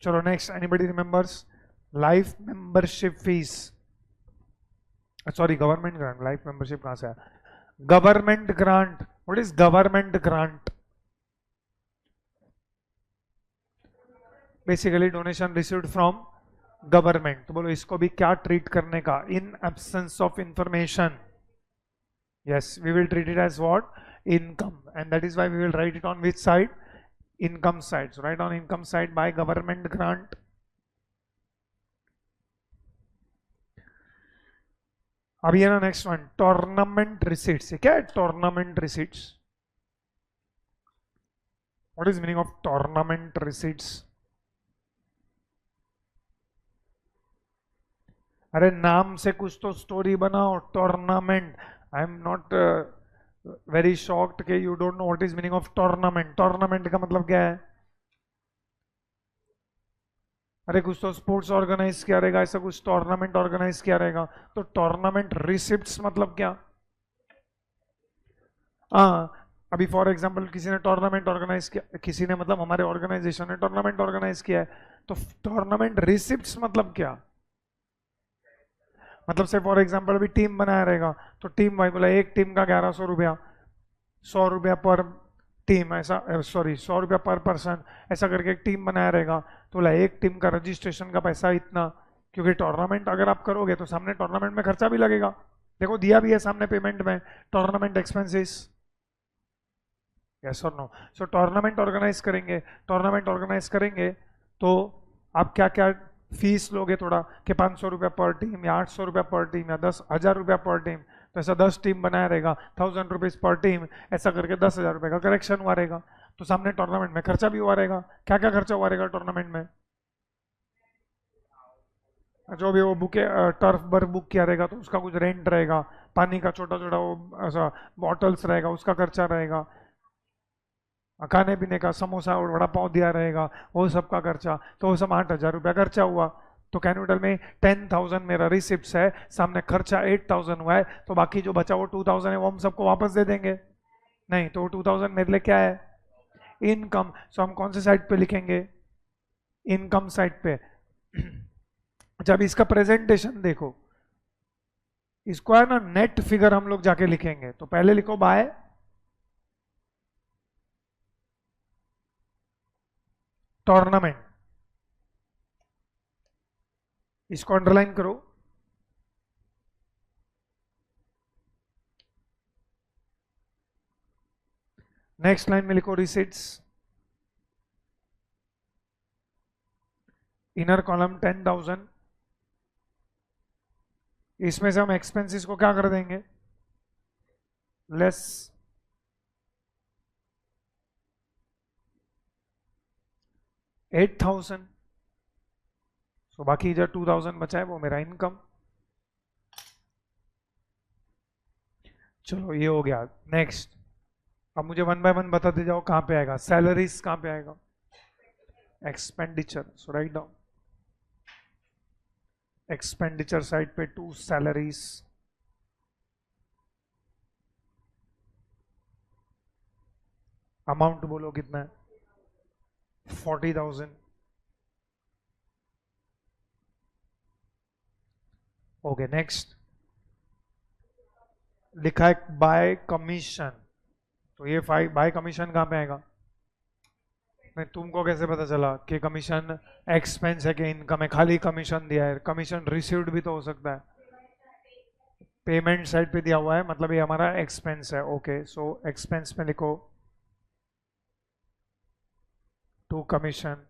Speaker 1: चलो next, anybody remembers? Life membership fees. Sorry, government grant. Life membership कहां से है? Government grant. What is government grant? Basically donation received from government. तो बोलो इसको भी क्या ट्रीट करने का? In absence of information. Yes, we will treat it as what? income, and that is why we will write it on which side? Income side. So write on income side by government grant. अभी है ना next one, tournament receipts. क्या है tournament receipts? What is meaning of tournament receipts? अरे नाम से कुछ तो स्टोरी बनाओ. Tournament. I am not very shocked कि you don't know what is meaning of tournament. Tournament का मतलब क्या है? अरे कुछ तो स्पोर्ट्स ऑर्गेनाइज किया रहेगा, ऐसा कुछ टूर्नामेंट ऑर्गेनाइज किया रहेगा. तो टूर्नामेंट रिसिप्ट्स मतलब क्या? हाँ, अभी फॉर एग्जांपल किसी ने टूर्नामेंट ऑर्गेनाइज किया, किसी ने मतलब हमारे ऑर्गेनाइजेशन ने टूर्नामेंट ऑर्गेनाइज किया है, तो टूर्नामेंट रिसिप्ट्स मतलब क्या? मतलब से फॉर एग्जांपल अभी टीम बनाया रहेगा, तो टीम भाई बोला एक टीम का 1100 रुपया, 100 रुपया पर टीम, ऐसा सॉरी 100 रुपया पर पर्सन, ऐसा करके एक टीम बनाया रहेगा. तो बोला एक टीम का रजिस्ट्रेशन का पैसा इतना, क्योंकि टूर्नामेंट अगर आप करोगे तो सामने टूर्नामेंट में खर्चा भी लगेगा. देखो दिया भी है सामने पेमेंट में, टूर्नामेंट एक्सपेंसेस. यस और नो? सो टूर्नामेंट ऑर्गेनाइज करेंगे, टूर्नामेंट ऑर्गेनाइज करेंगे तो आप क्या क्या फीस लोगे थोड़ा, कि 500 रुपया पर टीम या 800 रुपया पर टीम या 10,000 रुपया पर टीम. तो ऐसा 10 टीम बनाया रहेगा, 1000 रुपीज पर टीम, ऐसा करके 10,000 रुपये का करेक्शन हुआ रहेगा. तो सामने टूर्नामेंट में खर्चा भी हुआ रहेगा. क्या क्या खर्चा हुआ रहेगा टूर्नामेंट में? जो भी वो बुके टर्फ बर बुक किया रहेगा तो उसका कुछ रेंट रहेगा, पानी का छोटा छोटा वो ऐसा बॉटल्स रहेगा उसका खर्चा रहेगा, खाने पीने का समोसा और वड़ा पाव दिया रहेगा वो सब का खर्चा. तो वो सब 8,000 रुपया खर्चा हुआ. तो कैन यू टेल में 10,000 मेरा रिसिप्ट्स है, सामने खर्चा 8,000 हुआ है, तो बाकी जो बचा वो 2,000 है, वो हम सबको वापस दे देंगे. नहीं, तो 2,000 मेरे लिए क्या है? इनकम. सो हम कौन से साइड पे लिखेंगे? इनकम साइड पे. जब इसका प्रेजेंटेशन देखो, इसको है ना नेट फिगर हम लोग जाके लिखेंगे. तो पहले लिखो बाय टूर्नामेंट, इसको अंडरलाइन करो. नेक्स्ट लाइन में लिखो रिसीट्स, इनर कॉलम 10,000. इसमें से हम एक्सपेंसेस को क्या कर देंगे? लेस 8,000. सो बाकी जो 2,000 बचा है वो मेरा इनकम. चलो ये हो गया. नेक्स्ट, अब मुझे वन बाय वन बताते जाओ कहां पे आएगा. सैलरीज कहां पे आएगा? एक्सपेंडिचर. सो राइट डाउन एक्सपेंडिचर साइड पे 2 सैलरीज. अमाउंट बोलो कितना है? 40,000. ओके नेक्स्ट, लिखा है बाय कमीशन. तो ये बाय कमीशन कहां पे आएगा? नहीं, तुमको कैसे पता चला कि कमीशन एक्सपेंस है कि इनकम है? खाली कमीशन दिया है, कमीशन रिसीव्ड भी तो हो सकता है. पेमेंट साइड पे दिया हुआ है, मतलब ये हमारा एक्सपेंस है. ओके, सो एक्सपेंस में लिखो to commission.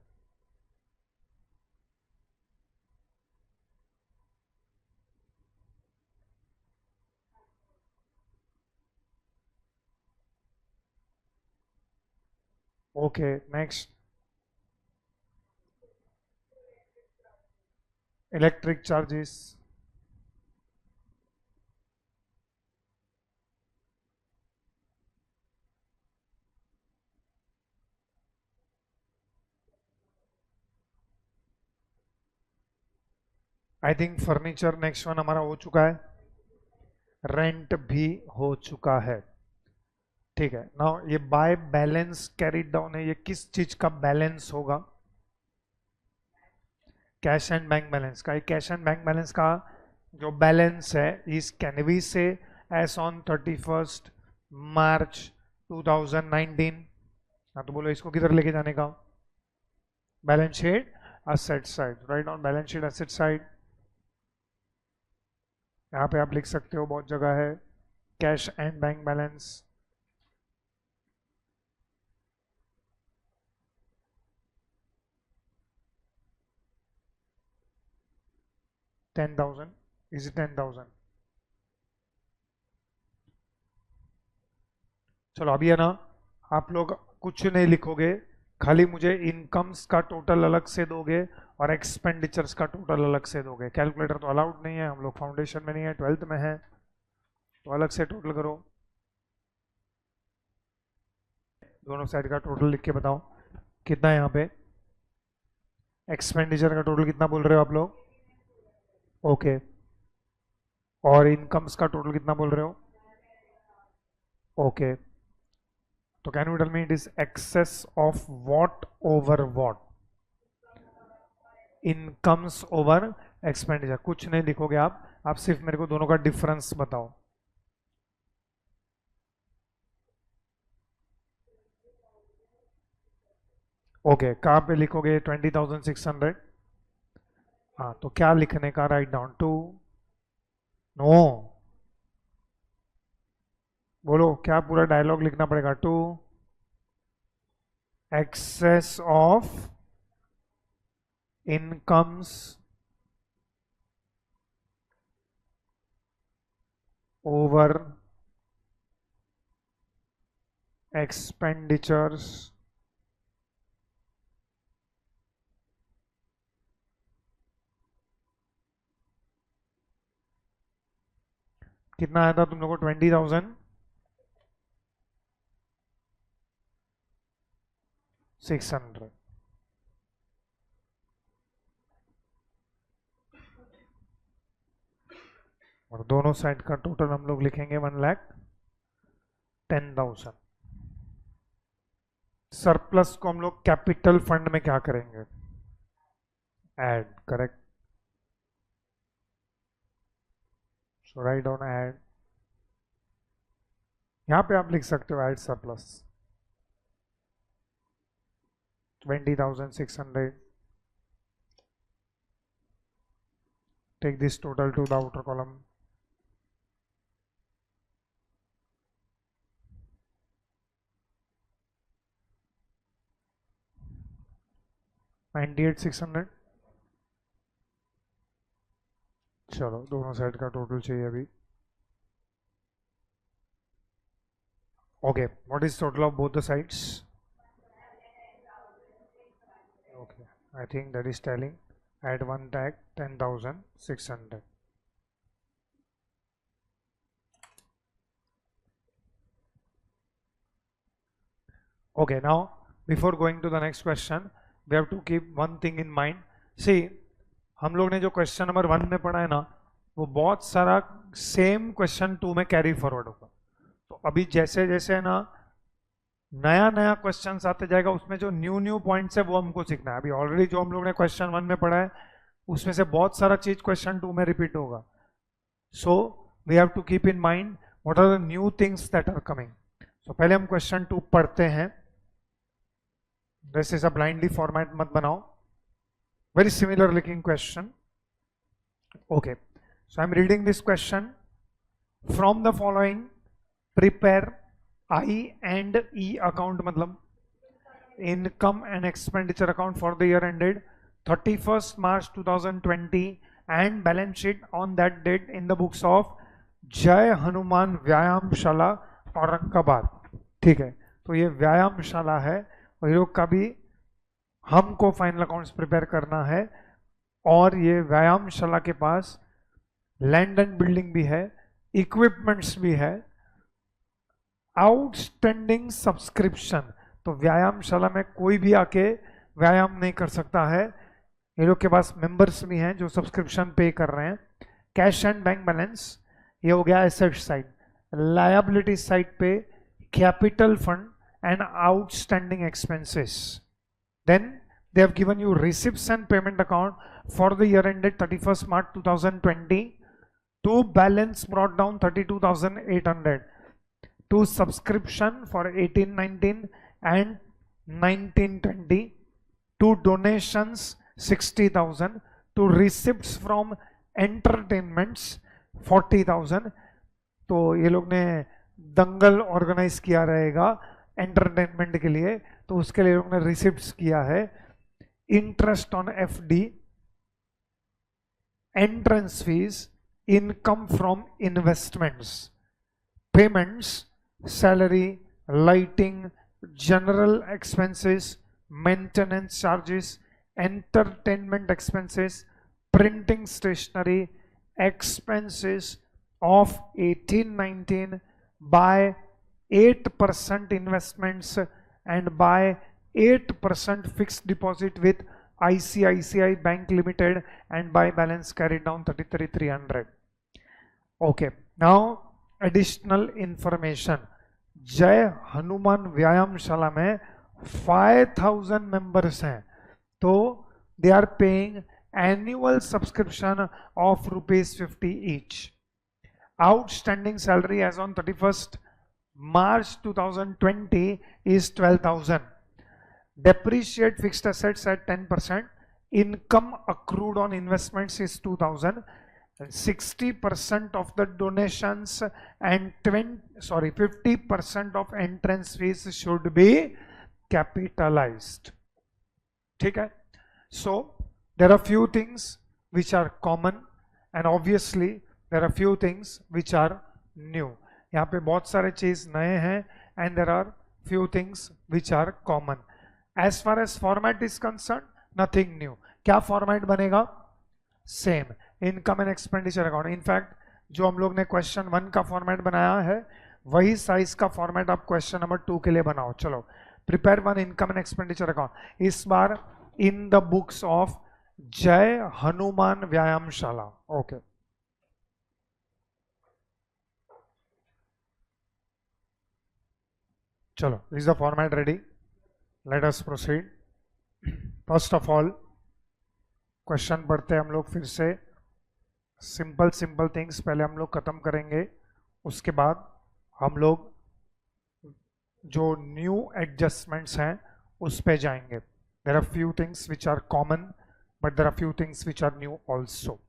Speaker 1: Okay next, electric charges. I think furniture next one हमारा हो चुका है, रेंट भी हो चुका है. ठीक है. नाउ ये बाय बैलेंस कैरिड डाउन है, ये किस चीज का बैलेंस होगा? कैश एंड बैंक बैलेंस का. कैश एंड बैंक बैलेंस का जो बैलेंस है इस कैन बी से एज ऑन 31 मार्च 2019. हाँ तो बोलो इसको किधर लेके जाने का? Balance sheet asset side. Right on balance sheet asset side. यहाँ पे आप लिख सकते हो, बहुत जगह है, cash and bank balance. 10,000, is it 10,000? चलो अभी है ना, आप लोग कुछ नहीं लिखोगे, खाली मुझे इनकम्स का टोटल अलग से दोगे और एक्सपेंडिचर्स का टोटल अलग से दोगे। कैलकुलेटर तो अलाउड नहीं है, हम लोग फाउंडेशन में नहीं है, 12th में है, तो अलग से टोटल करो। दोनों साइड का टोटल लिख के बताओ कितना है यहाँ पे। एक्सपेंडिचर का टोटल कितना बोल रहे हो आप लोग? ओके, और इनकम्स का टोटल कितना बोल रहे हो? ओके, तो can you tell me it is excess of what over what? Incomes over expenditure. कुछ नहीं लिखोगे आप सिर्फ मेरे को दोनों का डिफरेंस बताओ। ओके, कहाँ पे लिखोगे 20,600? हाँ, तो क्या लिखने का? राइट डाउन टू, नो, बोलो क्या पूरा डायलॉग लिखना पड़ेगा? To excess of incomes over expenditures कितना आया था तुम लोगों को? 20,600। और दोनों साइड का टोटल हम लोग लिखेंगे 1,10,000। सरप्लस को हम लोग कैपिटल फंड में क्या करेंगे? Add, correct. So write down add, यहां पे आप लिख सकते हो add surplus 20,600। Take this total to the outer column. $98,600। चलो दोनों साइड का टोटल चाहिए अभी। Okay, what is total of both the sides? Okay, I think that is telling. Add one tag 10,600. Okay, now before going to the next question, we have to keep one thing in mind. See, हम लोग ने जो question number 1 में पढ़ा है ना, वो बहुत सारा सेम क्वेश्चन 2 में कैरी फॉरवर्ड होगा। तो अभी जैसे जैसे है ना नया नया क्वेश्चन आते जाएगा, उसमें जो न्यू पॉइंट्स है वो हमको सीखना है। अभी ऑलरेडी जो हम लोग ने क्वेश्चन 1 में पढ़ा है उसमें से बहुत सारा चीज क्वेश्चन 2 में रिपीट होगा। So we have to keep in mind what are the new things that are coming. So पहले हम क्वेश्चन 2 पढ़ते हैं। This is a blindly format मत बनाओ, very similar looking question. Okay, so I am reading this question. From the following prepare I and E account, मतलब income and expenditure account for the year ended 31st March 2020 and balance sheet on that date in the books of जय हनुमान व्यायामशाला औरंगाबाद। ठीक है, तो ये व्यायामशाला है और ये लोग का भी हमको फाइनल अकाउंट्स प्रिपेयर करना है। और ये व्यायामशाला के पास लैंड एंड बिल्डिंग भी है, इक्विपमेंट्स भी है, आउटस्टैंडिंग सब्सक्रिप्शन, तो व्यायामशाला में कोई भी आके व्यायाम नहीं कर सकता है। ये लोग के पास मेंबर्स भी हैं जो सब्सक्रिप्शन पे कर रहे हैं। कैश एंड बैंक बैलेंस, ये हो गया एसेट साइड। लायबिलिटी साइड पे capital fund and outstanding expenses. Then they have given you receipts and payment account for the year ended 31st March 2020 to balance brought down 32,800 to subscription for 18-19 and 19-20 to donations 60,000 to receipts from entertainments 40,000। तो ये लोग ने दंगल organise किया रहेगा entertainment के लिए, तो उसके लिए लोग ने रिसिप्ट्स किया है। Interest on FD entrance fees, income from investments, payments, salary, lighting, general expenses, maintenance charges, entertainment expenses, printing stationery, expenses of 18-19 by 8% investments and by 8% fixed deposit with ICICI Bank Limited and by balance carried down 33,300. Okay, now additional information. जय हनुमान व्यायामशाला में 5,000 members हैं, तो they are paying annual subscription of ₹50 each. Outstanding salary as on 31st March 2020 is 12,000. Depreciate fixed assets at 10%. Income accrued on investments is 2,000. 60% of the donations and 50% of entrance fees should be capitalized. Okay? So there are few things which are common and obviously there are few things which are new. यहाँ पे बहुत सारे चीज नए हैं and there are few things which are common. As far as format is concerned, nothing new. क्या format बनेगा? Same. Income and expenditure account. In fact जो हम लोग ने क्वेश्चन 1 का फॉर्मेट बनाया है वही साइज का फॉर्मेट आप क्वेश्चन नंबर 2 के लिए बनाओ. चलो, prepare 1 income and expenditure account, इस बार इन द बुक्स ऑफ जय हनुमान व्यायामशाला. ओके, चलो, is the format ready? Late us proceed. First of all question पढ़ते हैं हम लोग फिर से. सिंपल थिंग्स पहले हम लोग खत्म करेंगे, उसके बाद हम लोग जो न्यू एडजस्टमेंट्स हैं उस पे जाएंगे. There are few things which are common but there are few things which are new also.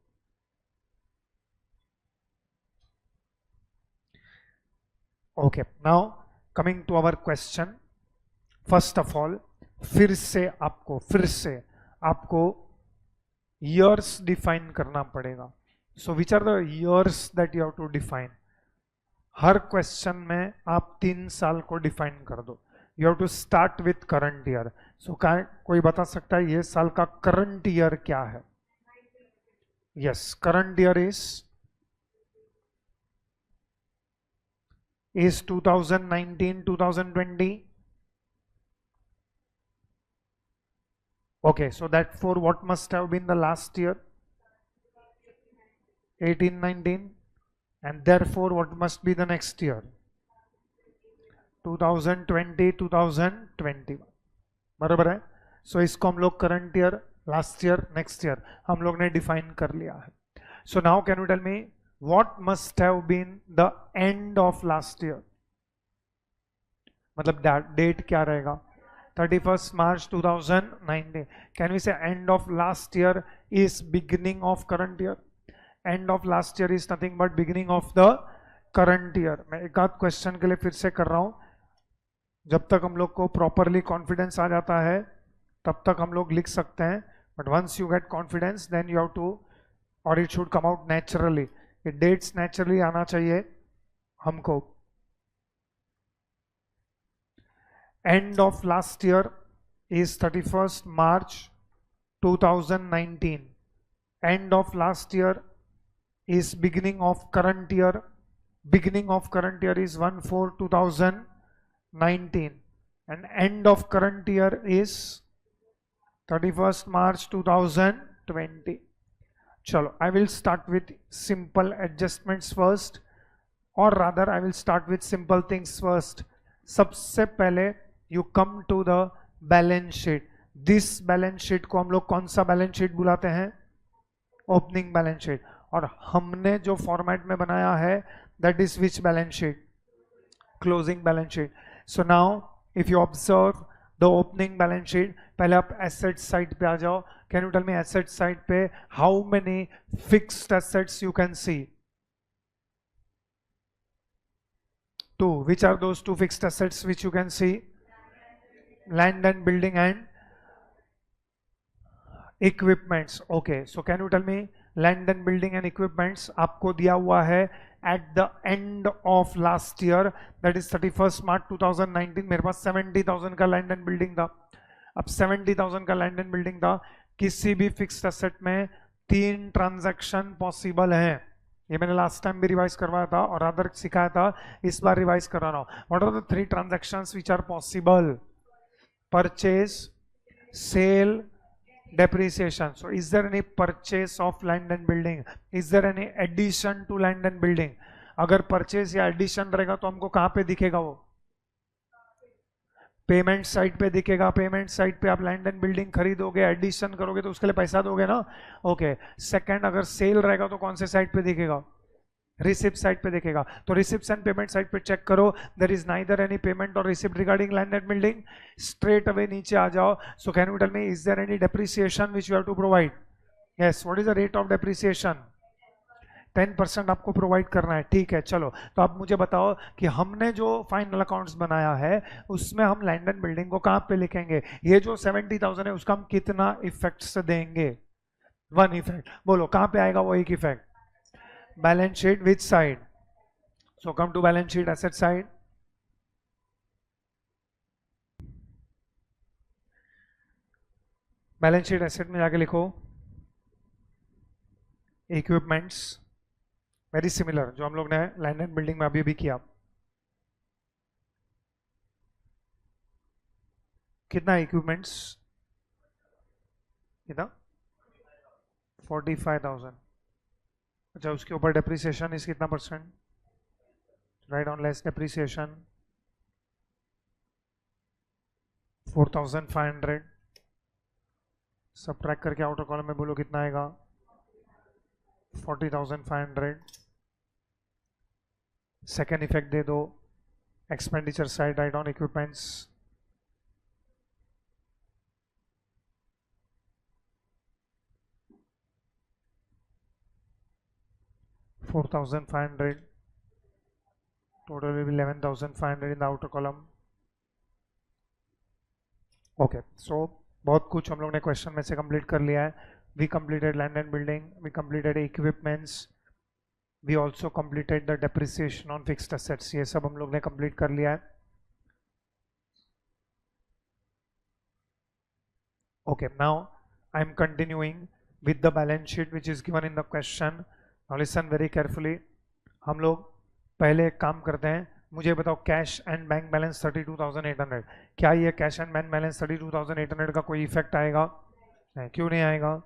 Speaker 1: Okay, now coming to our question. First of all फिर से आपको ईयर्स डिफाइन करना पड़ेगा. So which are the years that you have to define? Her question में आप 3 साल को define कर दो. You have to start with current year. So कोई बता सकता है ये साल का करंट ईयर क्या है? Yes, current year is 2019, 2020. Okay, so that for what must have been the last year? 18-19, and therefore what must be the next year? 2020, 2021. बराबर है. सो इसको हम लोग current year, last year, next year हम लोग ने डिफाइन कर लिया है. So now can you tell me what must have been the end of last year? मतलब डेट क्या रहेगा? 31st March 2019. Can we say end of last year is beginning of current year? End of last year is nothing but beginning of the current year. मैं एक आध question के लिए फिर से कर रहा हूं. जब तक हम लोग को प्रॉपरली कॉन्फिडेंस आ जाता है तब तक हम लोग लिख सकते हैं, but once you get confidence then you have to, और it should come out naturally. ये डेट्स नेचुरली आना चाहिए हमको. End of last year is 31st March 2019. End of last year is beginning of current year. Beginning of current year is 1/4/2019 and end of current year is 31st March 2020. Chalo, I will start with simple adjustments first, or rather I will start with simple things first. सबसे पहले you come to the balance sheet. This balance sheet को हम लोग कौन सा balance sheet बुलाते हैं? Opening balance sheet. और हमने जो फॉर्मेट में बनाया है that is which balance sheet? Closing balance sheet. So now if you observe the opening balance sheet, पहले आप एसेट साइड पे आ जाओ. Can you tell me asset side पे how many fixed assets you can see? 2. Which are those 2 fixed assets which you can see? Land and building and equipments. Okay, so can you tell me land and building and equipments आपको दिया हुआ है eight the end of last year, that is 31 March 2019। मेरे पास 70,000 का land and building था। अब 70,000 का land and building था, किसी भी फिक्स्ड एसेट में 3 ट्रांजैक्शन पॉसिबल है। ये मैंने लास्ट टाइम भी रिवाइज करवाया था और अदर सिखाया था, इस बार रिवाइज करा रहा हूं। What are the 3 transactions which are possible? Purchase, sale, depreciation. So is there any purchase of land and building? Is there any addition to land and building? अगर परचेज या एडिशन रहेगा तो हमको कहां पे दिखेगा? वो पेमेंट साइड पे दिखेगा। पेमेंट साइड पे आप लैंड एंड बिल्डिंग खरीदोगे, एडिशन करोगे तो उसके लिए पैसा दोगे ना। ओके। सेकंड, अगर सेल रहेगा तो कौन से साइड पे दिखेगा? रिसिप्ट साइड पे दिखेगा। तो रिसिप्ट एंड पेमेंट साइड पे चेक करो, there is neither any payment or receipt regarding land and building. Straight away नीचे आ जाओ। So can you tell me, is there any depreciation which you have to provide? Yes. What is the rate of depreciation? 10% आपको provide करना है। ठीक है, चलो। तो आप मुझे बताओ कि हमने जो फाइनल अकाउंट्स बनाया है उसमें हम लैंड एंड बिल्डिंग को कहां पे लिखेंगे? ये जो 70,000 है उसका हम कितना इफेक्ट देंगे? 1 इफेक्ट। बोलो कहां पे आएगा वो 1 effect? Balance sheet, which side? So come to balance sheet, asset side. Balance sheet asset में जाके लिखो इक्विपमेंट्स, वेरी सिमिलर जो हम लोग ने लैंड एंड बिल्डिंग में अभी भी किया। कितना इक्विपमेंट्स? कितना? 45,000। अच्छा, उसके ऊपर डेप्रिसिएशन इस कितना percent? Right on less depreciation 4,500। Subtract करके आउटर कॉलम में बोलो कितना आएगा? 40,500। सेकेंड इफेक्ट दे दो, expenditure side right on equipments 4,500. Total will be 11,500 in the outer column. Okay, so बहुत कुछ हम लोग ने क्वेश्चन में से कंप्लीट कर लिया है। We completed land and building, we completed equipments, we also completed the depreciation on fixed assets. ये सब हम लोग ने कंप्लीट कर लिया है। Okay, now I am continuing with the balance sheet which is given in the question. Now listen very carefully. हम लोग पहले एक काम करते हैं, मुझे बताओ कैश एंड बैंक बैलेंस 32,800। क्या ये कैश एंड बैंक बैलेंस 32,800 का कोई इफेक्ट आएगा? नहीं। क्यों नहीं आएगा?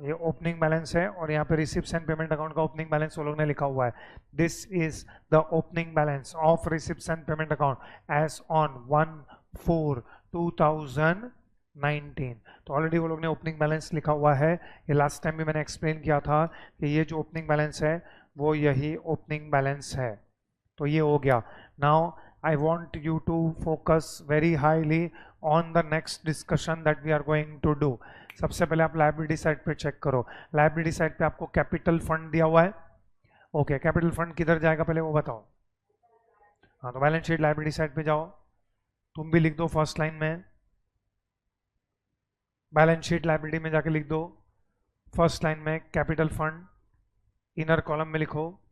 Speaker 1: ये ओपनिंग बैलेंस है और यहाँ पे रिसिप्ट्स एंड पेमेंट अकाउंट का ओपनिंग बैलेंस वो लोग ने लिखा हुआ है। This is the opening balance of receipts and payment account as on 1/4/2019। तो ऑलरेडी वो लोग ने ओपनिंग बैलेंस लिखा हुआ है। ये लास्ट टाइम भी मैंने एक्सप्लेन किया था कि ये जो ओपनिंग बैलेंस है वो यही ओपनिंग बैलेंस है। तो ये हो गया। Now I want you to focus very highly on the next discussion that we are going to do. सबसे पहले आप लायबिलिटी साइड पे चेक करो। लायबिलिटी साइड पे आपको कैपिटल फंड दिया हुआ है। ओके, कैपिटल फंड किधर जाएगा पहले वो बताओ। हाँ, तो बैलेंस शीट लायबिलिटी साइड पे जाओ, तुम भी लिख दो फर्स्ट लाइन में। बैलेंस शीट लायबिलिटी में जाके लिख दो फर्स्ट लाइन में कैपिटल फंड, इनर कॉलम में लिखो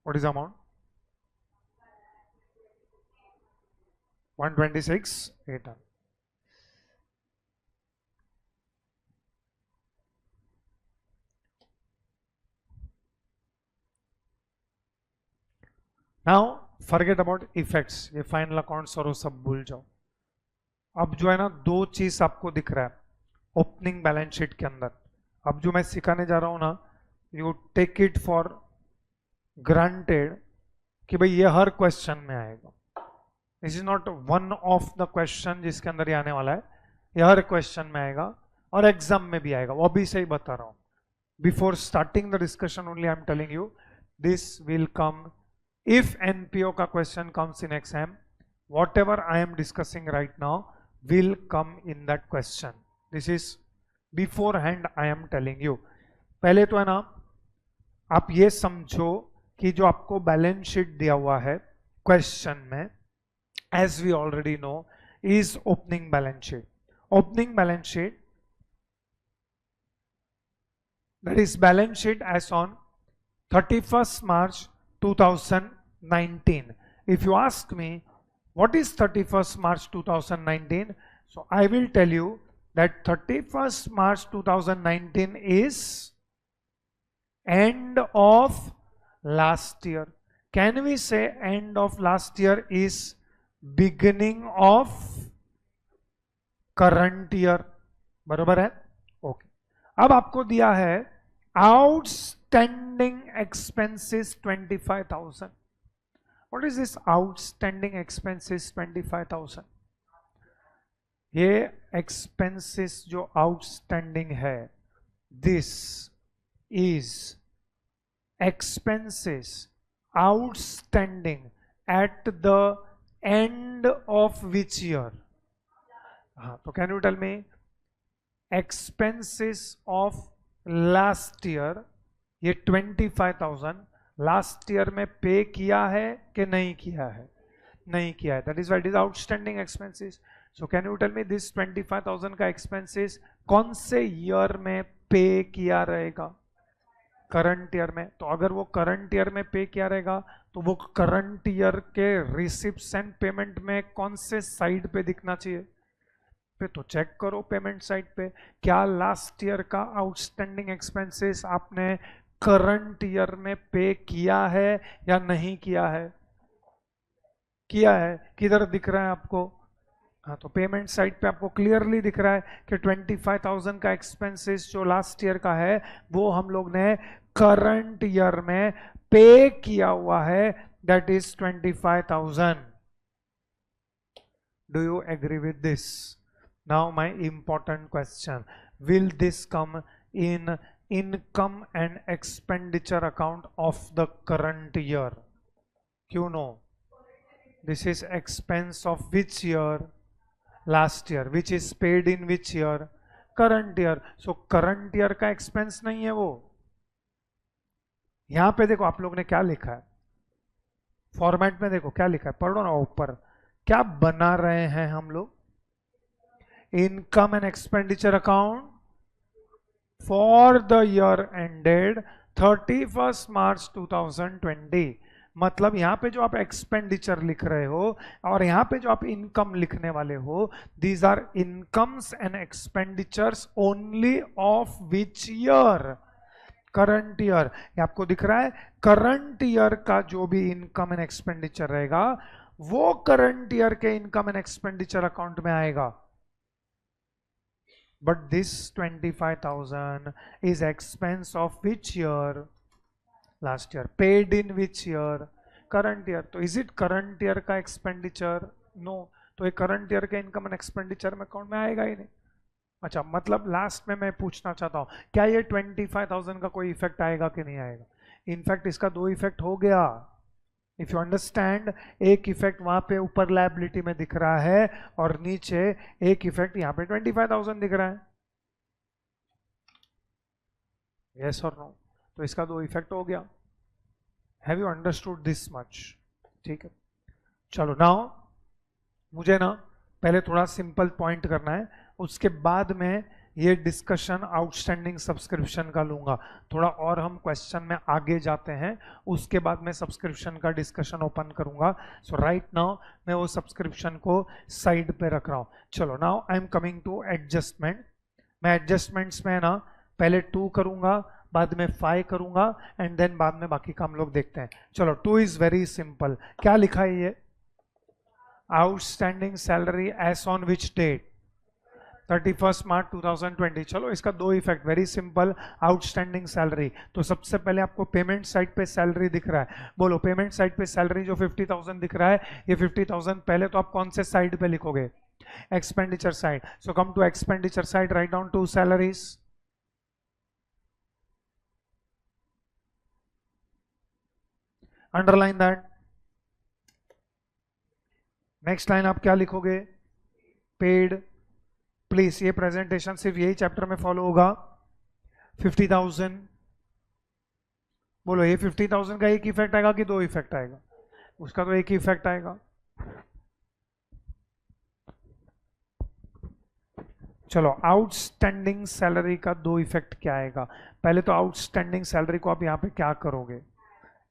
Speaker 1: what is the amount? 126,800. Now forget about effects, ये फाइनल अकाउंट्स और वो सब भूल जाओ। अब जो है ना, 2 चीज आपको दिख रहा है ओपनिंग बैलेंस शीट के अंदर। अब जो मैं सिखाने जा रहा हूं ना, you take it for granted कि भाई ये हर क्वेश्चन में आएगा। This is not one of the question जिसके अंदर ये आने वाला है, ये हर क्वेश्चन में आएगा और एग्जाम में भी आएगा। वो अभी से ही बता रहा हूं, before starting the discussion only I am telling you this will come. If NPO का question comes in exam, whatever I am discussing right now will come in that question. This is before hand I am telling you. पहले तो है ना, आप ये समझो कि जो आपको बैलेंस शीट दिया हुआ है क्वेश्चन में, as we already know, is opening balance sheet. Opening balance sheet, that is balance sheet as on 31st March 2019. If you ask me what is 31st March 2019, so I will tell you that 31st March 2019 is end of last year. Can we say end of last year is beginning of current year? बरोबर है? Okay. अब आपको दिया है outstanding expenses 25,000. What is this outstanding expenses 25,000? ये expenses जो outstanding है, this is expenses outstanding at the end of which year? हाँ, तो can you tell me expenses of last year, ये 25,000 लास्ट ईयर में पे किया है कि नहीं किया है? नहीं किया है, that is what is outstanding expenses. So can you tell me this 25,000 का एक्सपेंसेस कौन से ईयर में पे किया रहेगा? करंट ईयर में। तो अगर वो करंट ईयर में पे किया रहेगा तो वो करंट ईयर के रिसिप्ट्स एंड पेमेंट में कौन से साइड पे दिखना चाहिए? पे। तो चेक करो पेमेंट साइड पे, क्या लास्ट ईयर का आउटस्टैंडिंग एक्सपेंसेस आपने करंट ईयर में पे किया है या नहीं किया है? किया है। किधर दिख रहा है आपको? हाँ, तो पेमेंट साइड पे आपको क्लियरली दिख रहा है कि 25,000 का एक्सपेंसेस जो लास्ट ईयर का है वो हम लोग ने करंट ईयर में पे किया हुआ है, that is 25,000। Do you agree with this? Now my important question, will this come in income and expenditure account of the current year? क्यों no? This is expense of which year? Last year. Which is paid in which year? Current year. So current year का expense नहीं है वो। यहां पे देखो आप लोग ने क्या लिखा है, फॉर्मेट में देखो क्या लिखा है, पढ़ो ना ऊपर, क्या बना रहे हैं हम लोग? Income and expenditure account for the year ended 31st March 2020। मतलब यहां पे जो आप एक्सपेंडिचर लिख रहे हो और यहां पे जो आप इनकम लिखने वाले हो, these are incomes and expenditures only of which year? Current year. ये आपको दिख रहा है, करंट ईयर का जो भी इनकम एंड एक्सपेंडिचर रहेगा वो करंट ईयर के इनकम एंड एक्सपेंडिचर अकाउंट में आएगा। But this 25,000 is expense of which year? Last year. Paid in which year? Current year. तो is it current year का expenditure? No. तो ये current year के income and expenditure में account में आएगा ही नहीं। अच्छा, मतलब लास्ट में मैं पूछना चाहता हूँ, क्या ये 25,000 का कोई इफेक्ट आएगा कि नहीं आएगा? इनफैक्ट इसका दो इफेक्ट हो गया। इफ यू अंडरस्टैंड, एक इफेक्ट वहां पे ऊपर लायबिलिटी में दिख रहा है और नीचे एक इफेक्ट यहाँ पे 25,000 दिख रहा है। यस और नो? तो इसका दो इफेक्ट हो गया। Have you understood this much? ठीक है, चलो नाउ मुझे ना पहले थोड़ा सिंपल पॉइंट करना है, उसके बाद में ये डिस्कशन आउटस्टैंडिंग सब्सक्रिप्शन का लूंगा। थोड़ा और हम क्वेश्चन में आगे जाते हैं, उसके बाद मैं सब्सक्रिप्शन का डिस्कशन ओपन करूंगा। सो राइट नाउ मैं वो सब्सक्रिप्शन को साइड पे रख रहा हूं। चलो now I am coming to adjustment. मैं एडजस्टमेंट्स में ना पहले 2 करूंगा, बाद में 5 करूंगा एंड देन बाद में बाकी का हम लोग देखते हैं। चलो 2 इज वेरी सिंपल। क्या लिखा है ये? Outstanding salary as on which date? 31st March 2020। चलो इसका दो effect, very simple. Outstanding salary, तो सबसे पहले आपको पेमेंट साइड पे सैलरी दिख रहा है। बोलो पेमेंट साइड पे सैलरी जो 50,000 दिख रहा है, ये 50,000 पहले तो आप कौन से साइड पे लिखोगे? Expenditure side. So come to expenditure side, write down 2 salaries. Underline that. Next line आप क्या लिखोगे? पेड प्लीज ये प्रेजेंटेशन सिर्फ यही चैप्टर में फॉलो होगा। 50,000 बोलो, ये 50,000 का एक इफेक्ट आएगा कि दो इफेक्ट आएगा? उसका तो एक ही इफेक्ट आएगा। चलो, आउटस्टैंडिंग सैलरी का दो इफेक्ट क्या आएगा? पहले तो आउटस्टैंडिंग सैलरी को आप यहां पे क्या करोगे?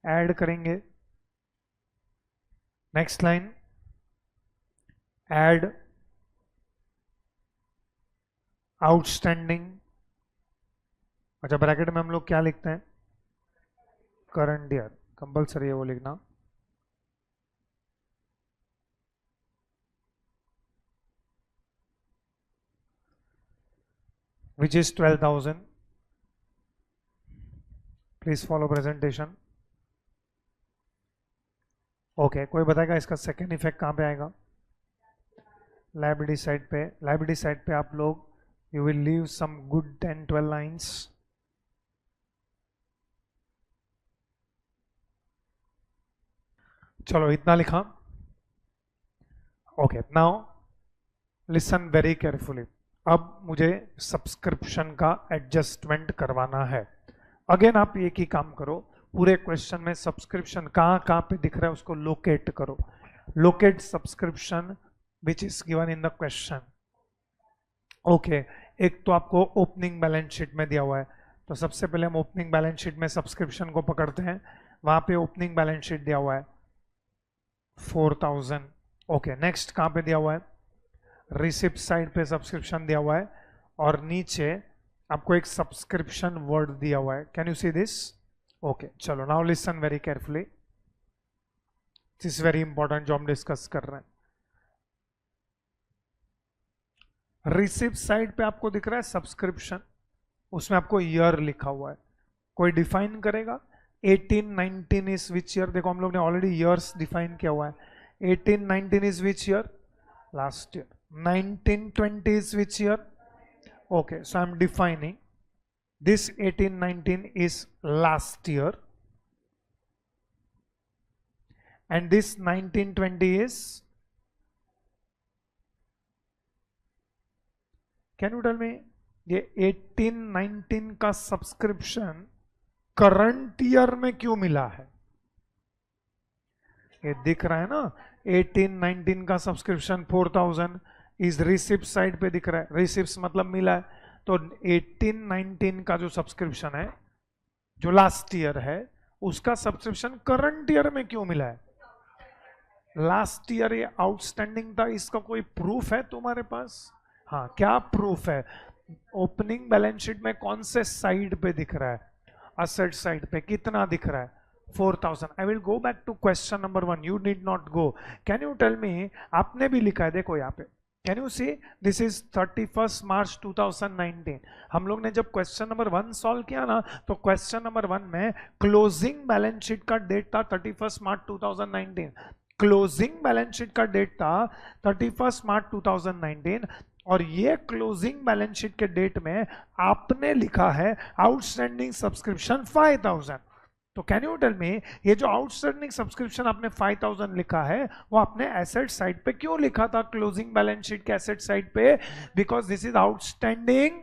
Speaker 1: ऐड करेंगे। Next line, add outstanding. अच्छा, ब्रैकेट में हम लोग क्या लिखते हैं? करंट ईयर, कंपल्सरी है वो लिखना। which is 12,000. Please follow presentation. Okay, कोई बताएगा इसका सेकेंड इफेक्ट कहाँ पे आएगा? लाइबिलिटी साइड पे। लाइबिलिटी साइड पे आप लोग you will leave some good 10-12 lines. चलो, इतना लिखा। Okay, now listen very carefully. अब मुझे सब्सक्रिप्शन का एडजस्टमेंट करवाना है। अगेन आप एक ही काम करो, पूरे क्वेश्चन में सब्सक्रिप्शन कहाँ कहाँ पे दिख रहा है उसको लोकेट करो। Locate subscription which is given in the question. Okay, एक तो आपको ओपनिंग बैलेंस शीट में दिया हुआ है, तो सबसे पहले हम ओपनिंग बैलेंस शीट में सब्सक्रिप्शन को पकड़ते हैं। वहां पे ओपनिंग बैलेंस शीट दिया हुआ है 4,000। ओके, नेक्स्ट कहाँ पे दिया हुआ है? रिसिप्ट साइड पे सब्सक्रिप्शन दिया हुआ है और नीचे आपको एक सब्सक्रिप्शन वर्ड दिया हुआ है। Can you see this? Okay, चलो, now listen very carefully, this is very important जो हम डिस्कस कर रहे हैं। रिसिप्ट साइड पे आपको दिख रहा है सब्सक्रिप्शन, उसमें आपको ईयर लिखा हुआ है। कोई डिफाइन करेगा 18-19 इज विच ईयर? देखो, हम लोग ने ऑलरेडी ईयर्स डिफाइन किया हुआ है। 18-19 is which year? Last year. 19-20 is which year? Okay, so I'm defining this 18-19 is last year and this 19-20 is, can you tell me ये 18-19 का सब्सक्रिप्शन करंट ईयर में क्यों मिला है? ये दिख रहा है ना, 18-19 का सब्सक्रिप्शन 4,000 इस रिसिप्ट साइड पे दिख रहा है। रिसिप्ट मतलब मिला है, तो 18-19 का जो सब्सक्रिप्शन है जो लास्ट ईयर है उसका सब्सक्रिप्शन करंट ईयर में क्यों मिला है? लास्ट ईयर ये आउटस्टैंडिंग था, इसका कोई प्रूफ है तुम्हारे पास? हाँ, क्या प्रूफ है? ओपनिंग बैलेंस शीट में कौन से साइड पे दिख रहा है? असेट साइड पे। कितना दिख रहा है? 4,000। I will go back to question number 1, you need not go. Can you tell me, आपने भी लिखा है, देखो यहाँ पे, can you see this is 31 March 2019। हम लोग ने जब क्वेश्चन नंबर 1 सॉल्व किया ना, तो क्वेश्चन नंबर 1 में क्लोजिंग बैलेंस शीट का डेट था 31 मार्च 2019। क्लोजिंग बैलेंस शीट का डेट था 31 मार्च 2019 और ये क्लोजिंग बैलेंस शीट के डेट में आपने लिखा है आउटस्टैंडिंग सब्सक्रिप्शन 5,000। तो कैन यू टेल मी, ये जो आउटस्टैंडिंग सब्सक्रिप्शन आपने 5,000 लिखा है वो आपने एसेट साइड पे क्यों लिखा था? क्लोजिंग बैलेंस शीट के एसेट साइड पे, because this is outstanding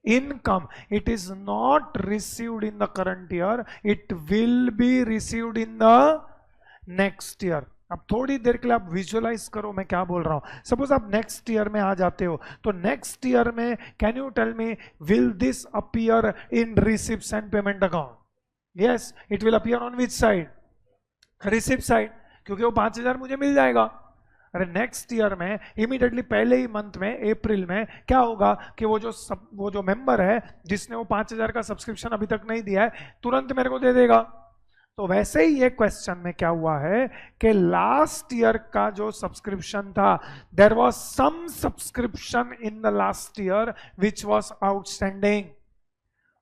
Speaker 1: income. It is not received in the current year, it will be received in the next year. अब थोड़ी देर के लिए आप विजुअलाइज करो मैं क्या बोल रहा हूं। सपोज आप नेक्स्ट ईयर में आ जाते हो, तो नेक्स्ट ईयर में can you tell me, will this appear in receipts and payment account? Yes, it will appear on which side? Receipt side, क्योंकि वो 5,000 मुझे मिल जाएगा। अरे नेक्स्ट ईयर में इमीडिएटली पहले ही मंथ में, अप्रैल में क्या होगा कि वो जो मेंबर है जिसने वो 5,000 का सब्सक्रिप्शन अभी तक नहीं दिया है, तुरंत मेरे को दे देगा। तो वैसे ही ये क्वेश्चन में क्या हुआ है कि लास्ट ईयर का जो सब्सक्रिप्शन था, there was some subscription in the last year which was outstanding,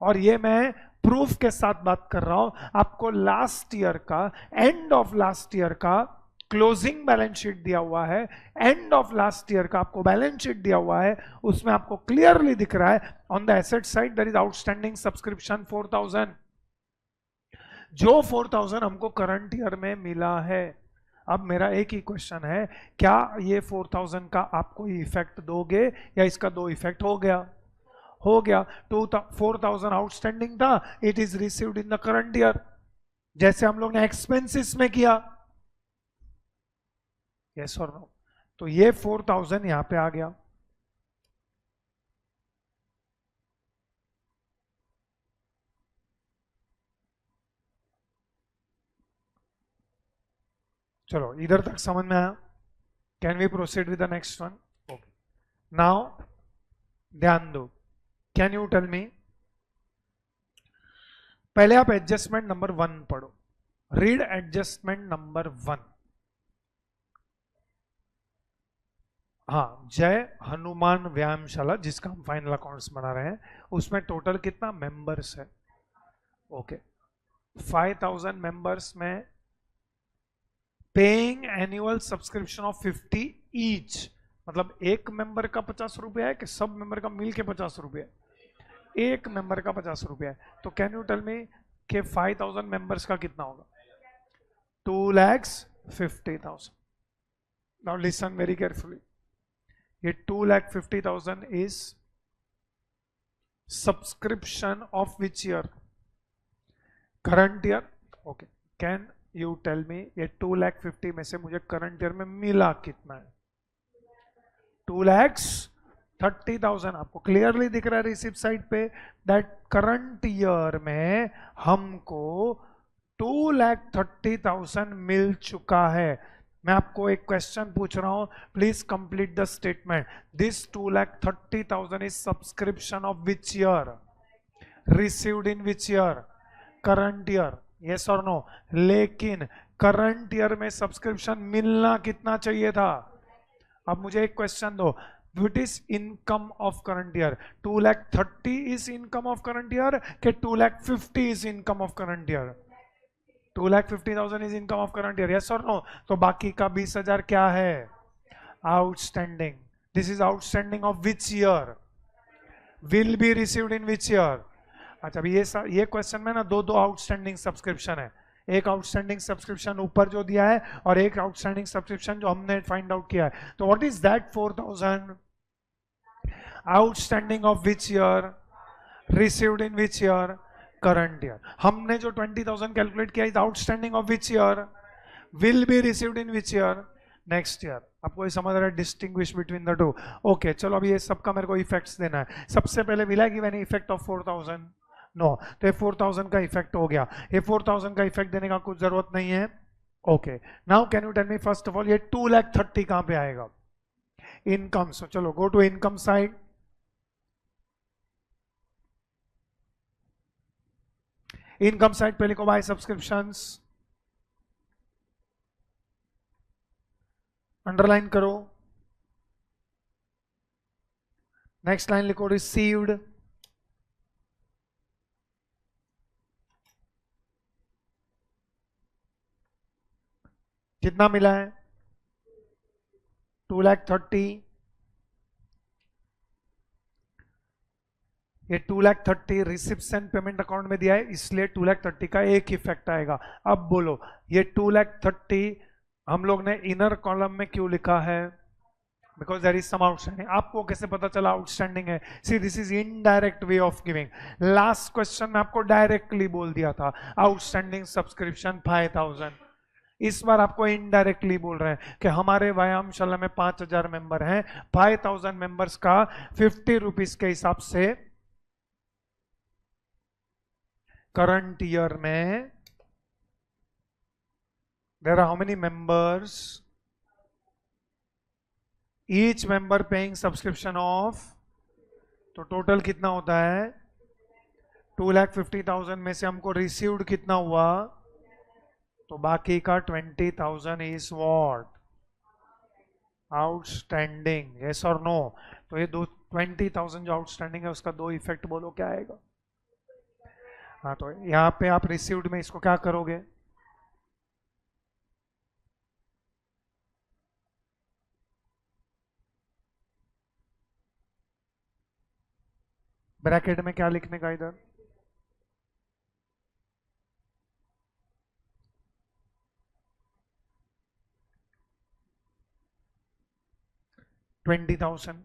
Speaker 1: और ये मैं प्रूफ के साथ बात कर रहा हूं। आपको लास्ट ईयर का, एंड ऑफ लास्ट ईयर का क्लोजिंग बैलेंस शीट दिया हुआ है, एंड ऑफ लास्ट ईयर का आपको बैलेंस शीट दिया हुआ है, उसमें आपको क्लियरली दिख रहा है on the asset side there is outstanding subscription 4,000। जो 4,000 हमको करंट ईयर में मिला है, अब मेरा एक ही क्वेश्चन है, क्या ये 4000 का आप कोई इफेक्ट दोगे या इसका दो इफेक्ट हो गया? हो गया। 4000 आउटस्टैंडिंग था, it is received in the current year, जैसे हम लोग ने एक्सपेंसेस में किया। यस और नो? तो ये 4000 यहां पे आ गया। चलो इधर तक समझ में आया? Can we proceed with the next one? Okay, now ध्यान दो, कैन यू टेल मी, पहले आप एडजस्टमेंट नंबर 1 पढ़ो, रीड एडजस्टमेंट नंबर 1। हाँ, जय हनुमान व्यायामशाला जिसका हम फाइनल अकाउंट्स बना रहे हैं, उसमें टोटल कितना मेंबर्स है? ओके, 5000 मेंबर्स में paying annual subscription of 50 each, मतलब एक मेंबर का 50 रुपया है कि सब मेंबर का मिल के 50 रुपया? एक मेंबर का 50 रुपया है। तो कैन यू टेल मी कि 5000 मेंबर्स का कितना होगा? 2,50,000। नाउ लिसन वेरी केयरफुली, ये 2,50,000 is subscription of which year? Current year. Okay, can you tell me ये 2,50,000 में से मुझे करंट ईयर में मिला कितना है? 2,30,000। आपको क्लियरली दिख रहा है रिसिप्ट साइड पे दैट करंट ईयर में हमको 2,30,000 मिल चुका है। मैं आपको एक क्वेश्चन पूछ रहा हूं, please complete the statement. This 2,30,000 is subscription of which year? Received in which year? Current year. Yes और नो? लेकिन करंट ईयर में सब्सक्रिप्शन मिलना कितना चाहिए था? अब मुझे एक क्वेश्चन दो, what is income of current year? 2,30,000 is income of current year कि 2,50,000 is income of current year? 2,50,000 is income of current year. Yes और नो? तो बाकी का 20,000 क्या है? Outstanding. This is outstanding of which year? Will be received in which year? अच्छा, अभी ये क्वेश्चन में ना दो आउटस्टैंडिंग सब्सक्रिप्शन है, एक आउटस्टैंडिंग सब्सक्रिप्शन ऊपर जो दिया है और एक आउटस्टैंडिंग सब्सक्रिप्शन जो हमने फाइंड आउट किया है। तो what is that 4,000? Outstanding of which year? Received in which year? Current year. हमने जो 20,000 कैलकुलेट किया is outstanding of which year? Will be received in which year? Next year. आपको ये समझ रहा है distinguish between the two? Okay, चलो अभी ये सबका मेरे को इफेक्ट्स देना है। सबसे पहले will I give any effect of 4,000? No. तो ये 4,000 का इफेक्ट हो गया, ये 4,000 का इफेक्ट देने का कुछ जरूरत नहीं है। Okay, now can you tell me first of all ये 2,30,000 कहां पे आएगा? इनकम। सो चलो go to income side. Income side पे लिखो बाय सब्सक्रिप्शंस, अंडरलाइन करो। नेक्स्ट लाइन लिखो रिसीव्ड। कितना मिला है? 2,30,000। ये 2,30,000 रिसिप्ट एंड पेमेंट अकाउंट में दिया है, इसलिए 2,30,000 का एक इफेक्ट आएगा। अब बोलो ये 2,30,000 हम लोग ने इनर कॉलम में क्यों लिखा है? Because there is some outstanding. आपको कैसे पता चला आउटस्टैंडिंग है? See this is indirect way of giving. Last question में आपको डायरेक्टली बोल दिया था आउटस्टैंडिंग सब्सक्रिप्शन 5,000। इस बार आपको इनडायरेक्टली बोल रहे हैं कि हमारे व्यायामशाला में 5,000 मेंबर हैं, 5,000 मेंबर्स का 50 रुपीज के हिसाब से करंट ईयर में there are how many members? Each member paying subscription of, तो टोटल कितना होता है? 2,50,000 में से हमको रिसीव्ड कितना हुआ? तो बाकी का 20,000 इज व्हाट? आउटस्टैंडिंग। यस और नो? तो ये 20,000 जो आउटस्टैंडिंग है उसका दो इफेक्ट बोलो क्या आएगा? हाँ, तो यहाँ पे आप रिसीव्ड में इसको क्या करोगे? ब्रैकेट में क्या लिखने का इधर? 20,000.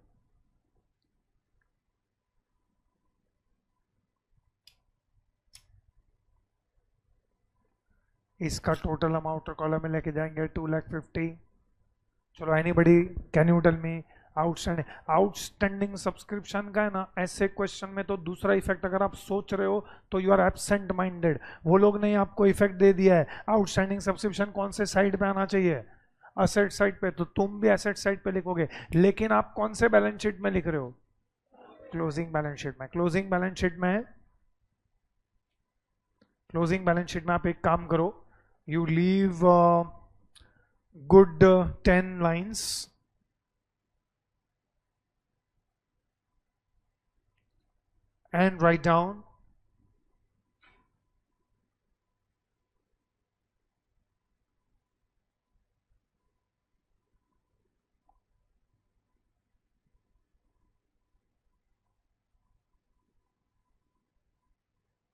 Speaker 1: इसका टोटल अमाउंट कॉलम में लेके जाएंगे 2,50,000. चलो anybody can you tell me outstanding subscription का है ना, ऐसे क्वेश्चन में तो दूसरा इफेक्ट अगर आप सोच रहे हो तो यू आर एब्सेंट माइंडेड. वो लोग ने आपको इफेक्ट दे दिया है. आउटस्टैंडिंग सब्सक्रिप्शन कौन से साइड पे आना चाहिए? असेट साइड पे. तो तुम भी असेट साइड पे लिखोगे, लेकिन आप कौन से बैलेंस शीट में लिख रहे हो? क्लोजिंग बैलेंस शीट में. क्लोजिंग बैलेंस शीट में आप एक काम करो, you leave good 10 lines and write down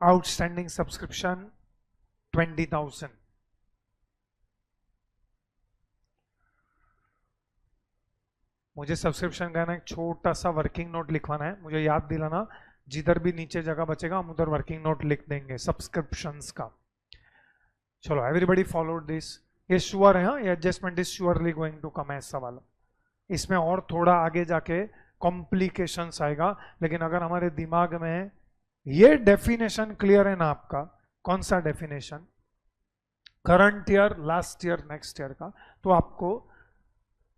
Speaker 1: outstanding subscription 20,000. मुझे सब्सक्रिप्शन का ना एक छोटा सा वर्किंग नोट लिखवाना है, मुझे याद दिलाना. जिधर भी नीचे जगह बचेगा हम उधर वर्किंग नोट लिख देंगे सब्सक्रिप्शंस का. चलो एवरीबडी फॉलोड दिस. ये श्योर है, हाँ, ये adjustment is surely going to come ऐसा वाला. इसमें और थोड़ा आगे जाके कॉम्प्लिकेशंस आएगा, लेकिन अगर हमारे दिमाग में ये डेफिनेशन क्लियर है ना आपका, कौन सा definition? Current year, last year, next year का, तो आपको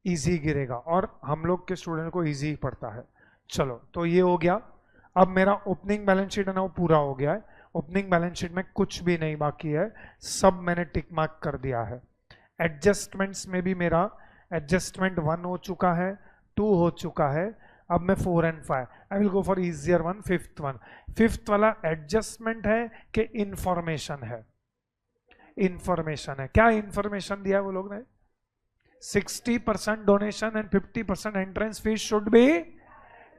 Speaker 1: इजी गिरेगा और हम लोग के स्टूडेंट को इजी पड़ता है. चलो तो ये हो गया. अब मेरा ओपनिंग बैलेंस शीट है ना वो पूरा हो गया है. ओपनिंग बैलेंस शीट में कुछ भी नहीं बाकी है, सब मैंने टिक मार्क कर दिया है. एडजस्टमेंट्स में भी मेरा एडजस्टमेंट 1 हो चुका है, 2 हो चुका है. अब मैं 4 and 5. I will go for easier one, fifth one. Fifth वाला एडजस्टमेंट है कि इंफॉर्मेशन है? इंफॉर्मेशन है. क्या इंफॉर्मेशन दिया वो लोग ने? 60% donation and 50% entrance fees should B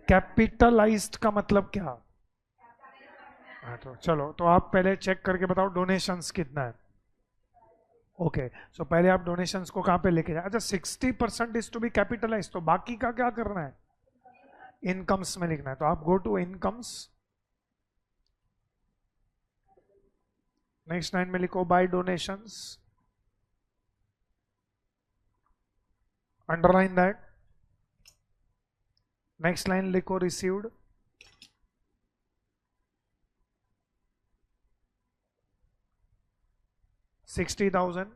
Speaker 1: capitalised. का मतलब क्या? तो चलो तो आप पहले चेक करके बताओ डोनेशंस कितना है. ओके सो पहले आप डोनेशंस को कहां पे लेके जाए? अच्छा 60% इज टू बी कैपिटलाइज, तो बाकी का क्या करना है? इनकम्स में लिखना है. तो आप go to incomes, next line में लिखो by donations, underline that. Next line लिखो received, $60,000.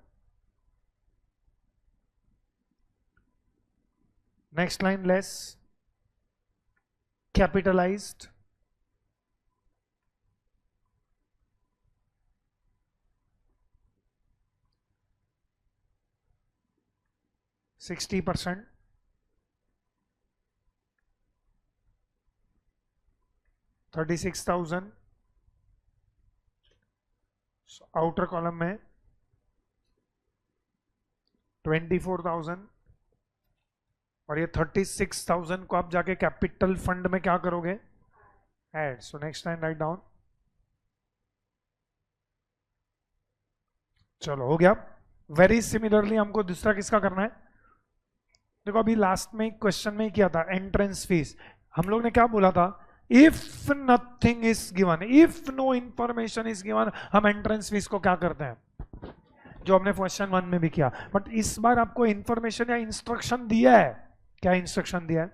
Speaker 1: Next line less capitalized, %60, $36,000. Outer column में 24,000 और ये 36,000 को आप जाके कैपिटल फंड में क्या करोगे? Add. So next line write down. चलो हो गया. वेरी सिमिलरली हमको दूसरा किसका करना है? देखो अभी लास्ट में क्वेश्चन में ही किया था एंट्रेंस फीस. हम लोग ने क्या बोला था? If nothing is given, if no information is given, हम एंट्रेंस फीस को क्या करते हैं? जो हमने क्वेश्चन 1 में भी किया. बट इस बार आपको इंफॉर्मेशन या इंस्ट्रक्शन दिया है. क्या इंस्ट्रक्शन दिया है?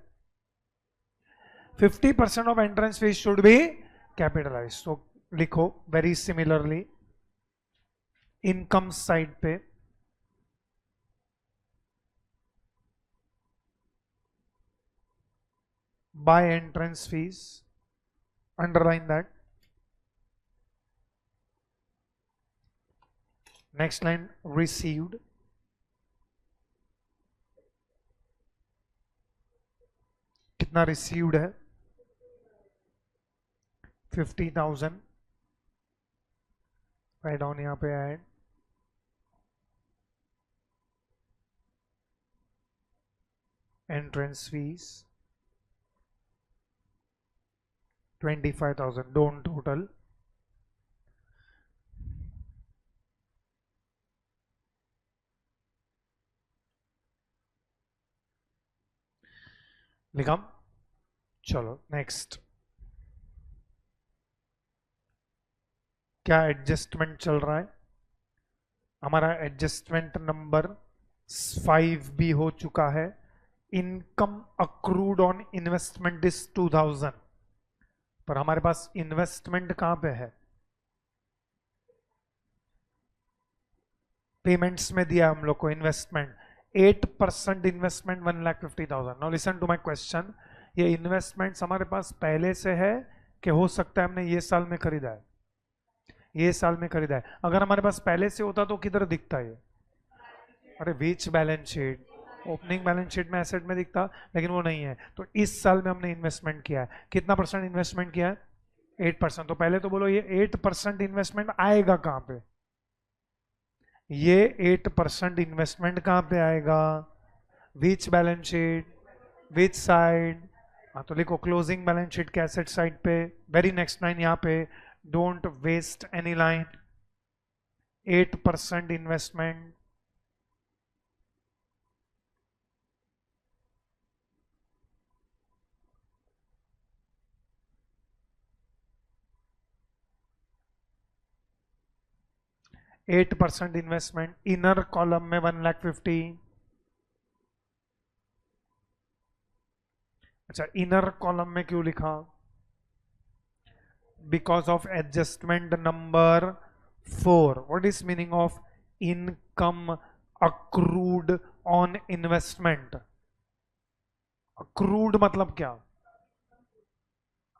Speaker 1: 50% of entrance fees should be capitalize. तो लिखो वेरी सिमिलरली इनकम साइड पे by entrance fees, underline that. Next line received, कितना received है? 50,000. राइट डाउन यहाँ पे add. Entrance fees 25,000. Don't total. लिखा? चलो नेक्स्ट, क्या एडजस्टमेंट चल रहा है? हमारा एडजस्टमेंट नंबर 5 भी हो चुका है। Income accrued on investment is 2000, पर हमारे पास इन्वेस्टमेंट कहां पे है? पेमेंट्स में दिया हम लोग को investment 8% investment 1,50,000। Now listen to my question, ये इन्वेस्टमेंट्स हमारे पास पहले से है कि हो सकता है हमने ये साल में खरीदा है? ये साल में खरीदा है। अगर हमारे पास पहले से होता तो किधर दिखता है ये? अरे बीच balance sheet, opening balance sheet में एसेट में दिखता, लेकिन वो नहीं है। तो इस साल में हमने इन्वेस्टमेंट किया है, कितना परसेंट इन्वेस्टमेंट किया है? 8%। तो पहले तो बोलो ये 8% इन्वेस्टमेंट आएगा कहां पे? ये 8% इन्वेस्टमेंट कहां पे आएगा? Which balance sheet, which side? हाँ तो लिखो क्लोजिंग बैलेंस शीट के एसेट साइड पे। वेरी नेक्स्ट लाइन यहाँ पे, don't waste any line. 8% investment, eight percent investment, inner column में 1,50,000। अच्छा इनर कॉलम में क्यों लिखा? Because of adjustment number 4। What is meaning of income accrued on investment? Accrued मतलब क्या?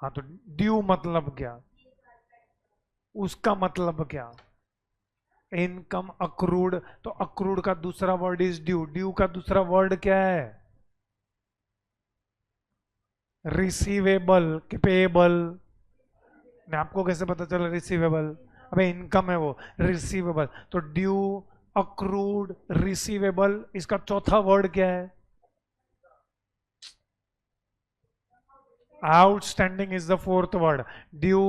Speaker 1: हाँ तो ड्यू मतलब क्या? उसका मतलब क्या? इनकम अक्रूड, तो अक्रूड का दूसरा वर्ड इज ड्यू, ड्यू का दूसरा वर्ड क्या है? रिसीवेबल कि पेएबल? ने आपको कैसे पता चला रिसीवेबल? अबे इनकम है वो, रिसीवेबल। तो ड्यू, अक्रूड, रिसीवेबल, इसका चौथा वर्ड क्या है? Outstanding is the fourth word. Due,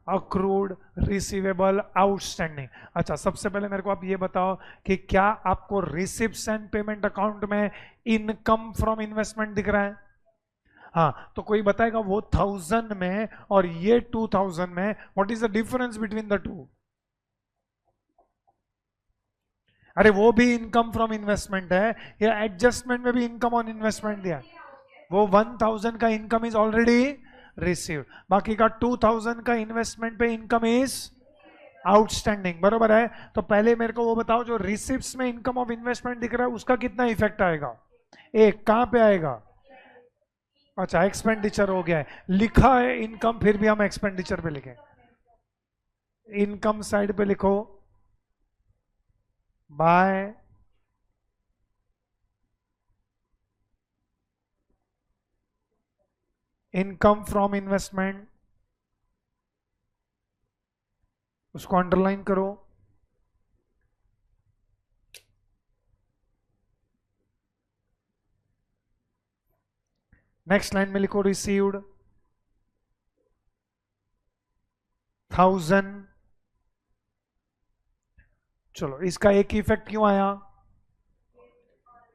Speaker 1: accrued, receivable, outstanding. अच्छा सबसे पहले मेरे को आप ये बताओ कि क्या आपको रिसिप्ट्स एंड पेमेंट अकाउंट में इनकम फ्रॉम इन्वेस्टमेंट दिख रहा है? हाँ तो कोई बताएगा वो 1000 में और ये 2000 में what is the difference between the two? अरे वो भी इनकम फ्रॉम इन्वेस्टमेंट है, या एडजस्टमेंट में भी इनकम ऑन इन्वेस्टमेंट दिया? वो 1000 का इनकम इज ऑलरेडी रिसीव्ड, बाकी का 2000 का इन्वेस्टमेंट पे इनकम इज आउटस्टैंडिंग, बरोबर है? तो पहले मेरे को वो बताओ, जो रिसिप्ट्स में इनकम ऑफ इन्वेस्टमेंट दिख रहा है उसका कितना इफेक्ट आएगा? एक कहां पे आएगा? अच्छा एक्सपेंडिचर हो गया है, लिखा है इनकम फिर भी हम एक्सपेंडिचर पे लिखें। इनकम साइड पे लिखो बाय इनकम फ्रॉम इन्वेस्टमेंट, उसको अंडरलाइन करो। नेक्स्ट लाइन में लिखो रिसीव्ड 1000। चलो इसका एक ही इफेक्ट क्यों आया?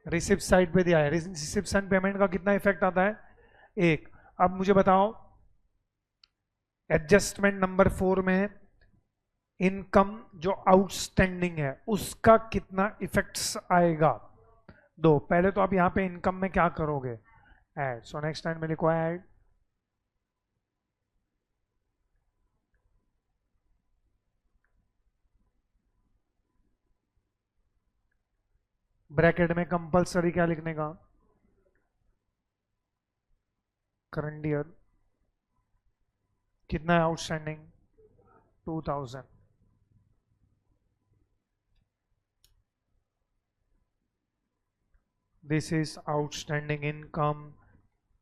Speaker 1: रिसिप्ट साइड पे दिया है, रिसिप्ट एंड पेमेंट का कितना इफेक्ट आता है? एक। अब मुझे बताओ एडजस्टमेंट नंबर 4 में इनकम जो आउटस्टैंडिंग है उसका कितना इफेक्ट्स आएगा? दो। पहले तो आप यहां पे इनकम में क्या करोगे? ऐड। सो नेक्स्ट लाइन में लिखो ऐड ब्रैकेट में कंपलसरी क्या लिखने का? करंट ईयर कितना है outstanding? 2000। This is outstanding income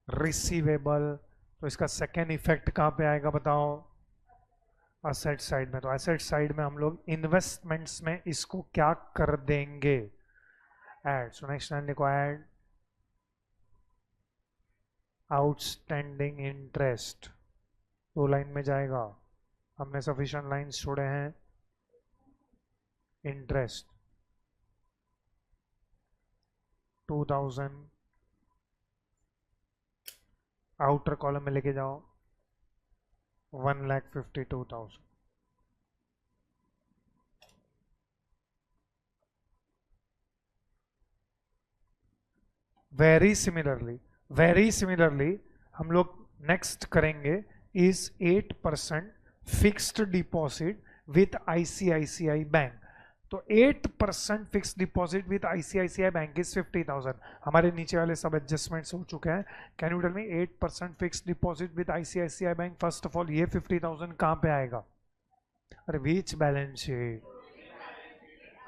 Speaker 1: receivable. तो इसका सेकेंड इफेक्ट कहां पे आएगा बताओ? असेट साइड में। तो असेट साइड में हम लोग इन्वेस्टमेंट्स में इसको क्या कर देंगे? ऐड। सो नेक्स्ट लाइन लिखो ऐड आउटस्टैंडिंग इंटरेस्ट। दो लाइन में जाएगा, हमने सफिशिएंट लाइंस छोड़े हैं। इंटरेस्ट 2000 आउटर कॉलम में लेके जाओ 1,52,000। वेरी सिमिलरली हम लोग नेक्स्ट करेंगे is 8% fixed deposit with ICICI bank. तो 8% fix deposit with ICICI bank is 50,000। हमारे नीचे वाले सब एडजस्टमेंट्स हो चुके हैं। Can you tell me 8% fix deposit with ICICI bank, first of all ये 50,000 कहाँ पे आएगा? अरे विच बैलेंस शीट?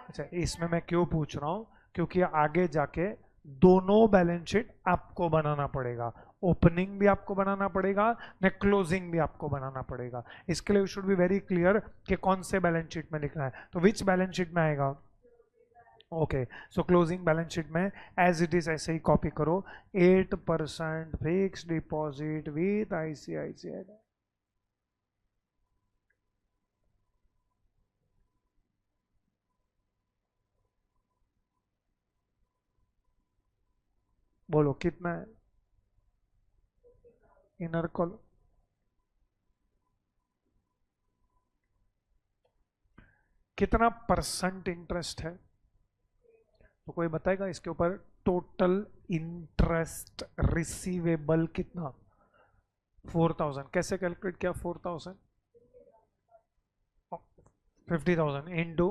Speaker 1: अच्छा, इसमें मैं क्यों पूछ रहा हूँ, क्योंकि आगे जाके दोनों बैलेंस शीट आपको बनाना पड़ेगा। ओपनिंग भी आपको बनाना पड़ेगा न, क्लोजिंग भी आपको बनाना पड़ेगा। इसके लिए you should be very clear कि कौन से बैलेंस शीट में लिखना है। तो विच बैलेंस शीट में आएगा? ओके, सो क्लोजिंग बैलेंस शीट में एज इट इज ऐसे ही कॉपी करो, 8% फिक्स डिपॉजिट विद आईसीआईसीआई। बोलो कितना है इनर कॉल? कितना परसेंट इंटरेस्ट है? तो कोई बताएगा इसके ऊपर? टोटल इंटरेस्ट रिसीवेबल कितना? 4,000। कैसे कैलकुलेट किया 4,000? 50,000 इंटू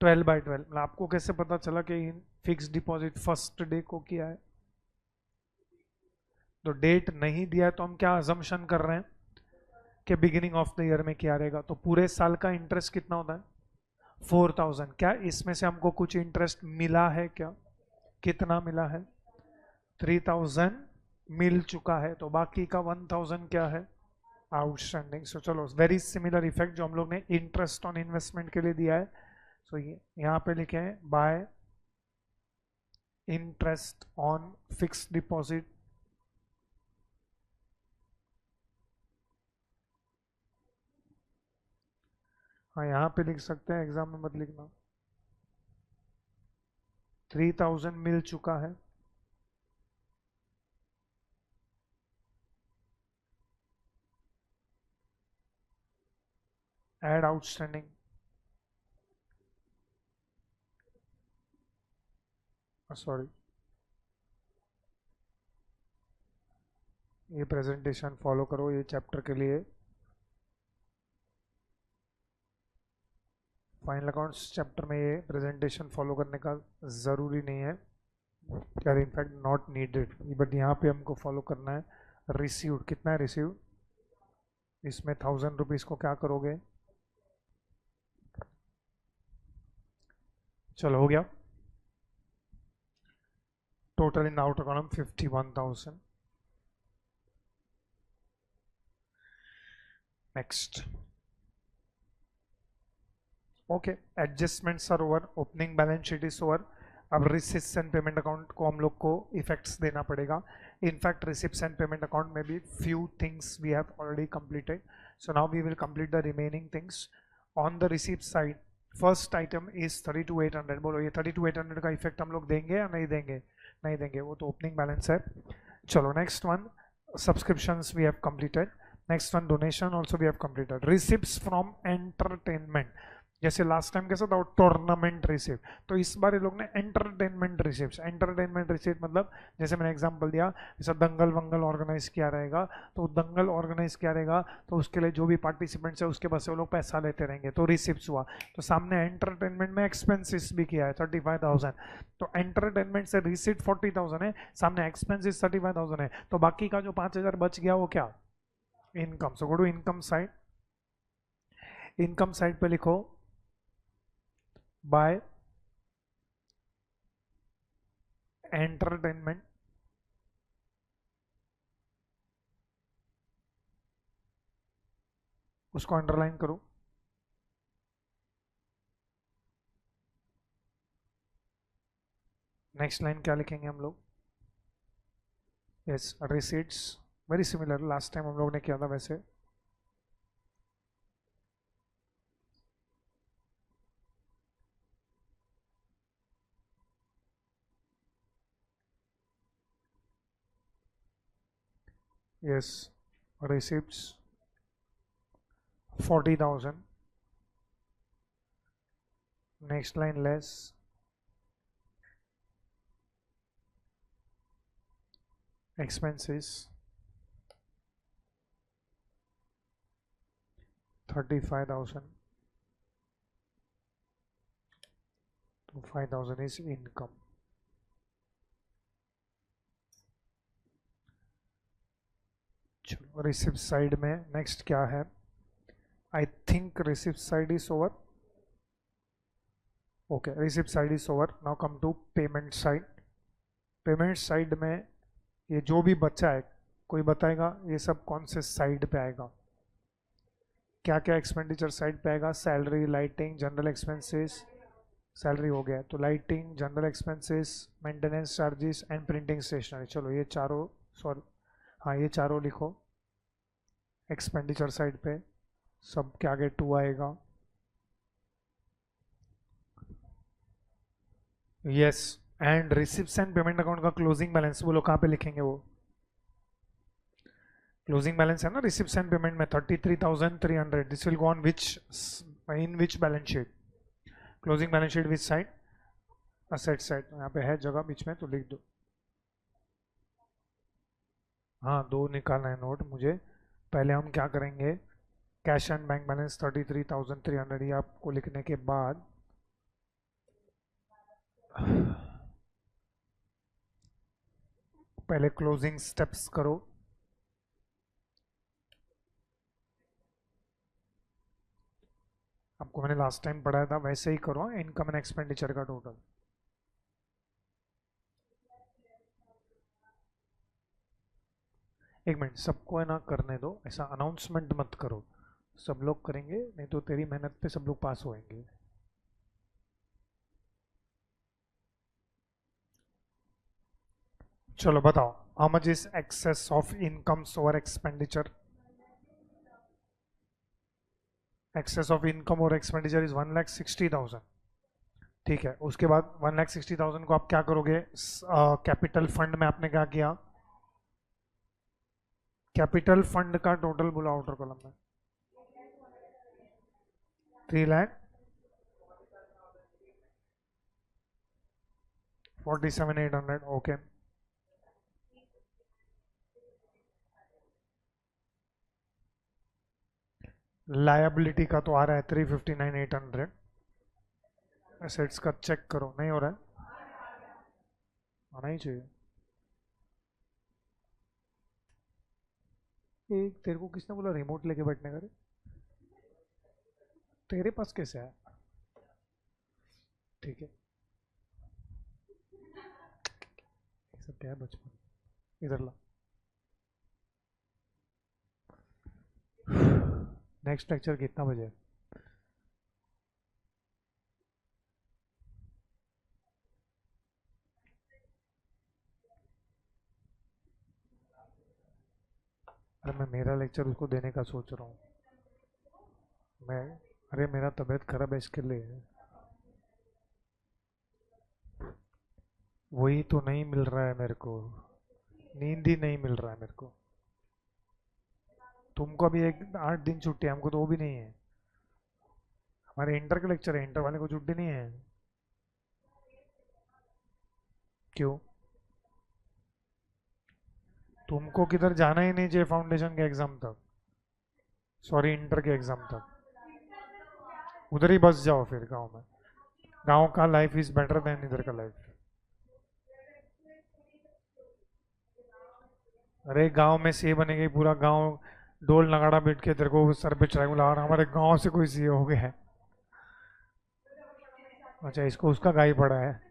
Speaker 1: 12/12। मतलब आपको कैसे पता चला कि फिक्स डिपॉजिट फर्स्ट डे को किया है? तो डेट नहीं दिया है तो हम क्या अजम्पशन कर रहे हैं कि बिगिनिंग ऑफ द ईयर में क्या रहेगा। तो पूरे साल का इंटरेस्ट कितना होता है? 4,000। क्या इसमें से हमको कुछ इंटरेस्ट मिला है क्या? कितना मिला है? 3,000 मिल चुका है, तो बाकी का 1,000 क्या है? आउटस्टैंडिंग। सो चलो, वेरी सिमिलर इफेक्ट जो हम लोग ने इंटरेस्ट ऑन इन्वेस्टमेंट के लिए दिया है। सो ये यहाँ पे लिखे हैं bye interest on fixed deposit हाँ यहाँ पे लिख सकते हैं, एग्जाम में मत लिखना। 3,000 मिल चुका है, एड आउटस्टैंडिंग। सॉरी, ये प्रेजेंटेशन फॉलो करो ये चैप्टर के लिए। फाइनल अकाउंट्स चैप्टर में ये प्रेजेंटेशन फॉलो करने का ज़रूरी नहीं है, यार इनफैक्ट नॉट नीडेड, बट यहाँ पे हमको फॉलो करना है। रिसीव्ड कितना है? रिसीव, इसमें 1,000 रुपीज़ को क्या करोगे? चलो हो गया। Total in outer column 51,000। Next, okay, adjustments are over, opening balance sheet is over. अब रिसिप्ट्स एंड पेमेंट अकाउंट को हम लोग को इफेक्ट्स देना पड़ेगा। In fact receipts and payment account में भी few things we have already completed, so now we will complete the remaining things. On the receipt side first item is 32,800। बोलो ये 32,800 का इफेक्ट हम लोग देंगे या नहीं देंगे? नहीं देंगे, वो तो ओपनिंग बैलेंस है। चलो next one, subscriptions we have completed. Next one, donation also we have completed. Receipts from entertainment, जैसे लास्ट टाइम कैसा था टूर्नामेंट रिसिप्ट, तो इस बार ये लोग ने एंटरटेनमेंट रिसिप्ट। एंटरटेनमेंट रिसिप्ट मतलब जैसे मैंने एग्जांपल दिया, जैसा दंगल वंगल ऑर्गेनाइज किया रहेगा, तो दंगल ऑर्गेनाइज किया रहेगा तो उसके लिए जो भी पार्टिसिपेंट्स है उसके पास से वो लोग पैसा लेते रहेंगे, तो रिसिप्ट हुआ। तो सामने एंटरटेनमेंट में एक्सपेंसिस भी किया है 35,000, तो एंटरटेनमेंट से रिसिप्ट 40,000 है, सामने एक्सपेंसिस 35,000 है, तो बाकी का जो 5,000 बच गया वो क्या? Income. So go to income side. Income side पे लिखो बाय एंटरटेनमेंट, उसको अंडरलाइन करो। नेक्स्ट लाइन क्या लिखेंगे हम लोग? Yes, receipts, very similar last time हम लोग ने किया था वैसे। yes, receipts 40,000. Next line less expenses 35,000. तो 5,000 is income. चलो रिसिप्ट साइड में नेक्स्ट क्या है? I think receipt side is over. Okay, receipt side is over. Now come to payment side. Payment side में ये जो भी बचा है, कोई बताएगा ये सब कौन से साइड पे आएगा? क्या क्या एक्सपेंडिचर साइड पे आएगा? Salary, lighting, general expenses. Salary हो गया तो lighting, general expenses, maintenance charges and printing stationery. चलो ये चारों, सॉरी हाँ ये चारों लिखो एक्सपेंडिचर साइड पे. सब के आगे 2 आएगा. Yes. And receipts and payment account का क्लोजिंग बैलेंस बोलो कहाँ पे लिखेंगे? वो क्लोजिंग बैलेंस है ना रिसिप्ट्स एंड पेमेंट में 33,300. This will go on which, in which balance sheet? Closing balance sheet which side? Asset side. यहाँ पे है जगह बीच में तो लिख दो. हाँ 2 निकालना है नोट मुझे. पहले हम क्या करेंगे? Cash and bank balance 33,300. ये आपको लिखने के बाद पहले क्लोजिंग स्टेप्स करो. आपको मैंने लास्ट टाइम पढ़ाया था वैसे ही करो. इनकम एंड एक्सपेंडिचर का टोटल. एक मिनट, सबको है ना करने दो. ऐसा अनाउंसमेंट मत करो. सब लोग करेंगे नहीं तो तेरी मेहनत पे सब लोग पास होएंगे. चलो बताओ. How much is excess of incomes over expenditure? Excess of income और एक्सपेंडिचर इज 1,60,000. ठीक है, उसके बाद 1,60,000 को आप क्या करोगे? कैपिटल फंड में आपने क्या किया? कैपिटल फंड का टोटल बोला आउटर कॉलम में. 3,47,800. ओके. लायबिलिटी का तो आ रहा है 359,800. एसेट्स का चेक करो. नहीं हो रहा है? आना ही चाहिए. एक तेरे को किसने बोला रिमोट लेके बैठने का रे? तेरे पास कैसे है? ठीक है. ये सब क्या है बचपन? इधर ला. नेक्स्ट लेक्चर कितना बजे? अरे मैं मेरा लेक्चर उसको देने का सोच रहा हूँ. मैं, अरे मेरा तबीयत खराब है इसके लिए. वही तो नहीं मिल रहा है मेरे को. नींद ही नहीं मिल रहा है मेरे को. तुमको अभी 8 दिन छुट्टी है, हमको तो वो भी नहीं है. हमारे इंटर का लेक्चर है, इंटर वाले को छुट्टी नहीं है. क्यों? तुमको किधर जाना ही नहीं चाहिए फाउंडेशन के एग्जाम तक. सॉरी, इंटर के एग्जाम तक. उधर ही बस जाओ फिर गांव में. गांव का लाइफ इज बेटर देन इधर का लाइफ. अरे गांव में सीए बनेगी, पूरा गांव ढोल नगाड़ा बैठ के तेरे को सर पे चढ़ाई बुला रहा हमारे गांव से कोई सीए हो गया है. अच्छा, इसको उसका गाय पड़ा है.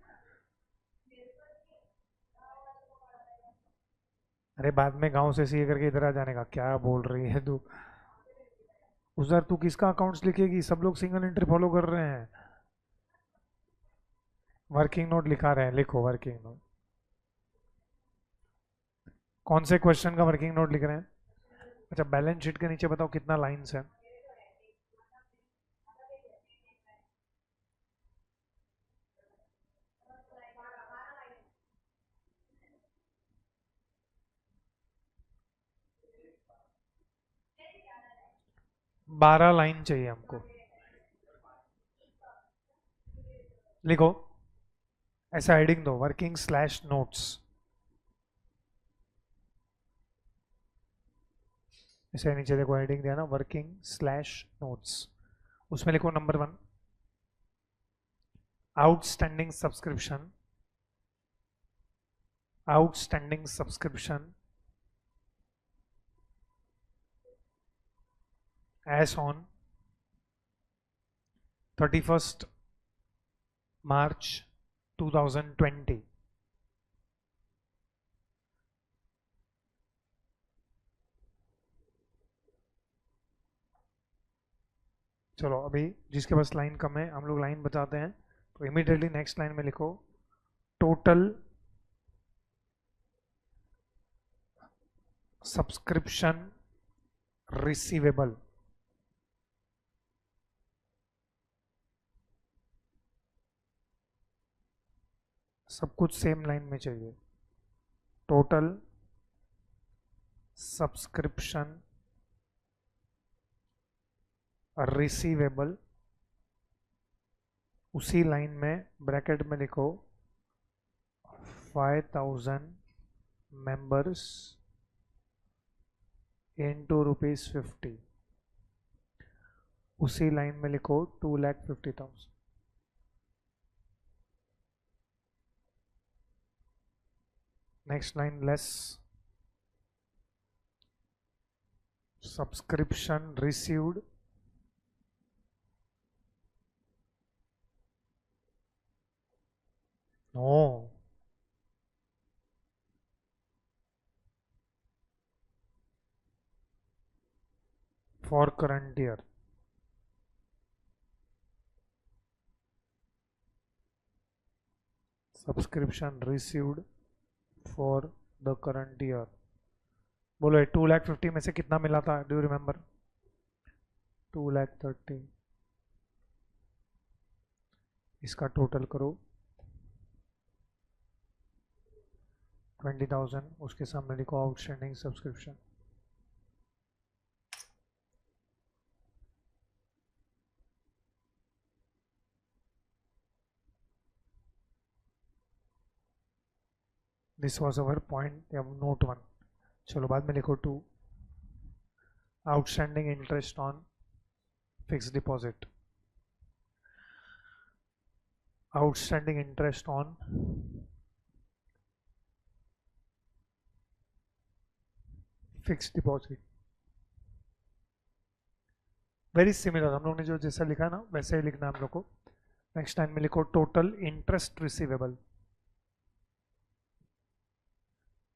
Speaker 1: अरे बाद में गांव से सीए करके इधर आ जाने का क्या बोल रही है तू? उधर तू किसका अकाउंट्स लिखेगी? सब लोग सिंगल एंट्री फॉलो कर रहे हैं. वर्किंग नोट लिखा रहे हैं, लिखो वर्किंग नोट. कौन से क्वेश्चन का वर्किंग नोट लिख रहे हैं? अच्छा, बैलेंस शीट के नीचे बताओ कितना लाइंस है? 12 लाइन चाहिए हमको। लिखो, ऐसा हेडिंग दो, वर्किंग स्लैश नोट्स। इसे नीचे देखो हेडिंग दिया ना, वर्किंग स्लैश नोट्स। उसमें लिखो number 1, outstanding subscription, outstanding subscription as on 31st March 2020। चलो अभी जिसके पास लाइन कम है हम लोग लाइन बताते हैं, तो इमीडिएटली नेक्स्ट लाइन में लिखो टोटल सब्सक्रिप्शन रिसीवेबल। सब कुछ सेम लाइन में चाहिए। टोटल सब्सक्रिप्शन रिसीवेबल, उसी लाइन में ब्रैकेट में लिखो 5000 मेंबर्स इंटू ₹50। उसी लाइन में लिखो 2,50,000। Next line less subscription received no for current year. Subscription received for the current year. बोलो 2,50,000 में से कितना मिला था, डू यू रिमेंबर? 2,30,000। इसका टोटल करो 20,000, उसके सामने लिखो outstanding subscription. This was our point note 1। चलो बाद में लिखो 2, outstanding interest on fix deposit, outstanding interest on fix deposit. Very similar, हम लोग ने जो जैसा लिखा ना वैसे ही लिखना हम लोग को। नेक्स्ट लाइन में लिखो total interest receivable,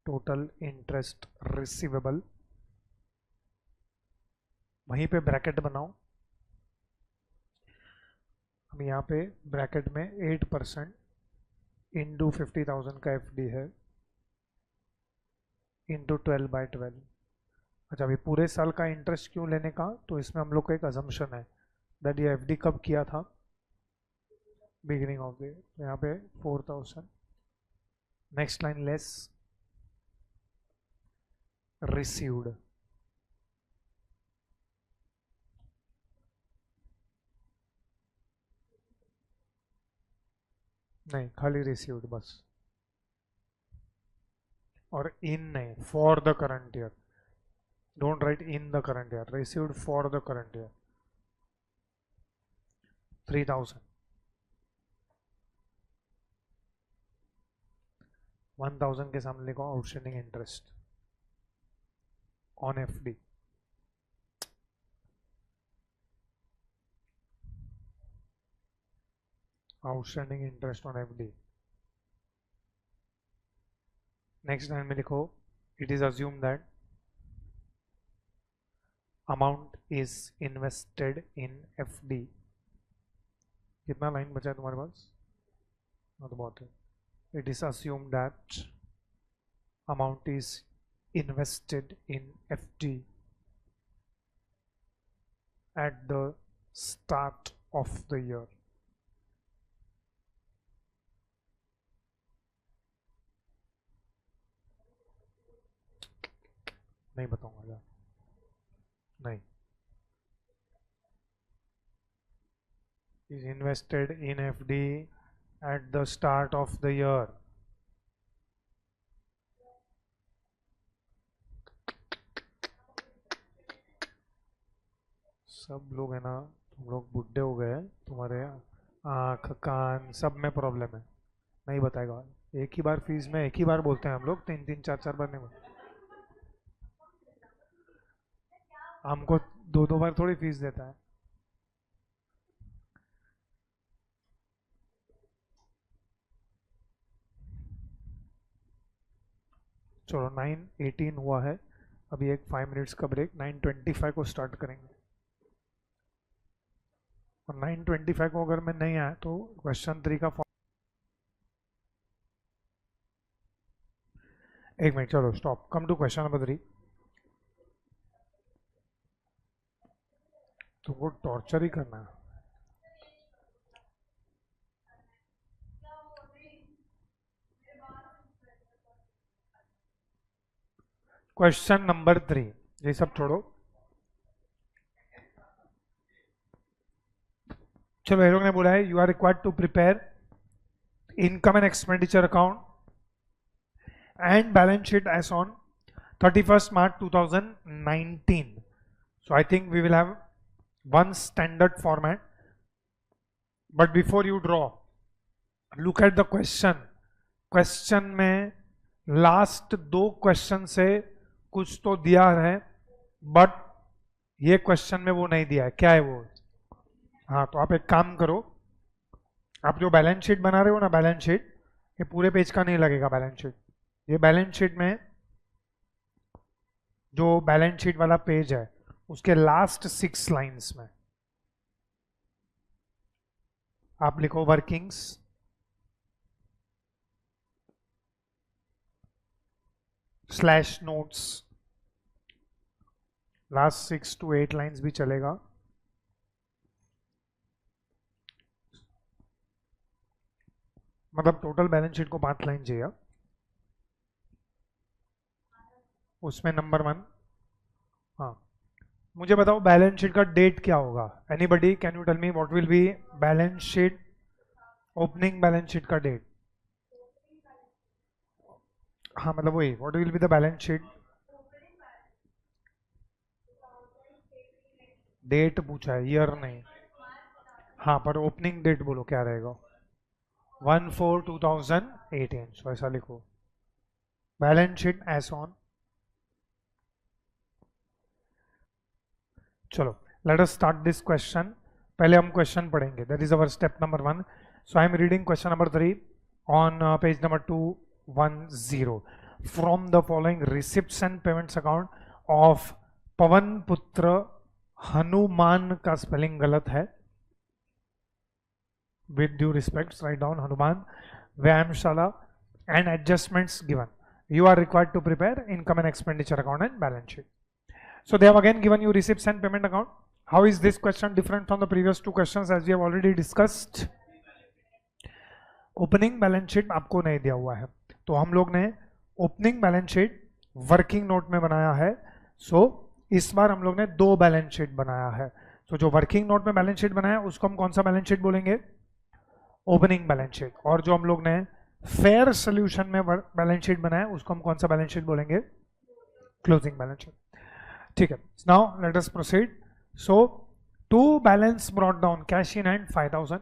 Speaker 1: total interest receivable, वहीं पे ब्रैकेट बनाओ। हम यहाँ पे ब्रैकेट में 8% इंटू 50,000 का एफडी है इंटू 12/12। अच्छा, अभी पूरे साल का इंटरेस्ट क्यों लेने का, तो इसमें हम लोग का एक अजम्पशन है दैट ये एफडी कब किया था, बिगिनिंग ऑफ द, तो यहाँ पे 4,000। नेक्स्ट लाइन लेस रिसीव्ड, नहीं खाली रिसीव्ड बस, और इन नहीं, for the current year. Don't write in the current year, received for the current year 3,000। 1,000 के सामने लिखो outstanding interest on FD. Outstanding interest on FD. Next line में लिखो it is assume that amount is invested in FD. कितना line बचा है तुम्हारे पास? not about it. It is assumed that amount is invested in FD at the start of the year. नहीं बताऊंगा यार, नहीं। is invested in FD at the start of the year. सब लोग है ना, तुम लोग बुढ़े हो गए, तुम्हारे आँख कान सब में प्रॉब्लम है, नहीं बताएगा। एक ही बार फीस में एक ही बार बोलते हैं हम लोग, तीन तीन चार चार बार नहीं बोलते। हमको दो दो बार थोड़ी फीस देता है। चलो 9:18 हुआ है, अभी एक 5 मिनट्स का ब्रेक, 9:25 को स्टार्ट करेंगे। और 9:25 को अगर मैं नहीं आया तो क्वेश्चन 3 का एक मिनट, चलो stop, come to question number 3। तुमको टॉर्चर ही करना है। क्वेश्चन नंबर 3, ये सब छोड़ो, चलो ये लोग ने बोला है you are required to prepare income and expenditure account and balance sheet as on 31st March 2019. So I think we will have one standard format, but before you draw, look at the question. Question में last 2 question से कुछ तो दिया है, but ये question में वो नहीं दिया है। क्या है वो? हाँ, तो आप एक काम करो, आप जो बैलेंस शीट बना रहे हो ना, बैलेंस शीट ये पूरे पेज का नहीं लगेगा। बैलेंस शीट, ये बैलेंस शीट में जो बैलेंस शीट वाला पेज है उसके लास्ट 6 लाइंस में आप लिखो workings slash notes. Last 6 to 8 lines भी चलेगा। मतलब टोटल बैलेंस शीट को 5 लाइन चाहिए। उसमें नंबर 1, हाँ मुझे बताओ बैलेंस शीट का डेट क्या होगा? Anybody can you tell me what will be balance sheet, opening balance sheet का डेट? हाँ मतलब वही, what will be the balance sheet date पूछा है, ईयर नहीं। हाँ पर ओपनिंग डेट बोलो क्या रहेगा? 1/4/2018। सो ऐसा लिखो, बैलेंस शीट एज ऑन। चलो let us start this question. पहले हम क्वेश्चन पढ़ेंगे, that is our step number 1। So I am reading question number 3 on page number 210। From the following receipts and payments account of Pawan Putra Hanuman, का spelling गलत है, with due respects write down Hanuman, Vyayamshala and adjustments given. You are required to prepare income and expenditure account and balance sheet. So they have again given you receipts and payment account. How is this question different from the previous 2 questions as we have already discussed? Opening balance sheet आपको नहीं दिया हुआ है, तो हम लोग ने opening balance sheet working note में बनाया है। सो इस बार हम लोग ने 2 बैलेंस शीट बनाया है। तो जो वर्किंग नोट में बैलेंस शीट बनाया उसको हम कौन सा बैलेंस शीट बोलेंगे? Opening balance sheet. और जो हम लोग ने फेयर सोल्यूशन में बैलेंस शीट बनाया उसको हम कौन सा बैलेंस शीट बोलेंगे? Closing balance sheet. ठीक है, now let us proceed. So to balance brought down cash in hand 5000।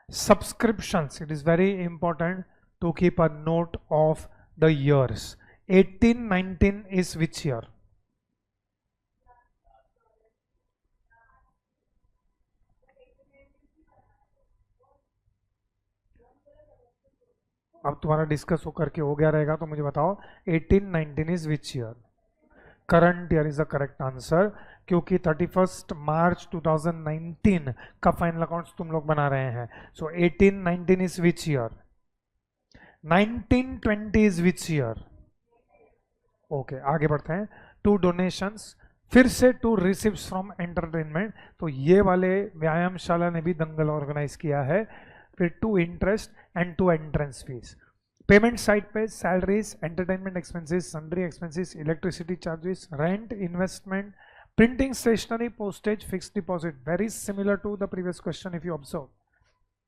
Speaker 1: Subscriptions, it is very important to keep a note of the years. 18-19 is which year? अब तुम्हारा discuss होकर के हो गया रहेगा, तो मुझे बताओ 18-19 is which year? Current year is the correct answer, क्योंकि 31 मार्च 2019 का फाइनल अकाउंट्स तुम लोग बना रहे हैं। सो 18-19 is which year? 19-20 is which year? Okay, आगे बढ़ते हैं। 2 डोनेशंस, फिर से 2 रिसिप्ट्स फ्रॉम एंटरटेनमेंट, तो ये वाले व्यायामशाला ने भी दंगल ऑर्गेनाइज किया है। फिर 2 interest and 2 entrance fees. Payment side पे salaries, entertainment expenses, sundry expenses, electricity charges, rent, investment, printing, stationery, postage, fixed deposit. Very similar to the previous question if you observe.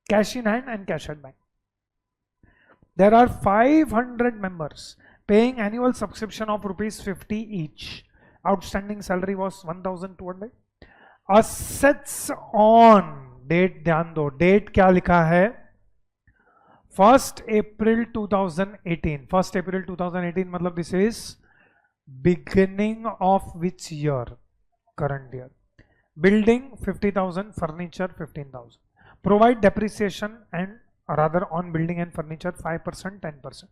Speaker 1: cash in hand and cash at bank. There are 500 members paying annual subscription of rupees 50 each. Outstanding salary was 1200. Assets on date, ध्यान दो, date क्या लिखा है? 1st April 2018. 1st April 2018 मतलब this is beginning of which year? Current year. Building 50,000, furniture 15,000. Provide depreciation and rather on building and furniture 5%, 10%.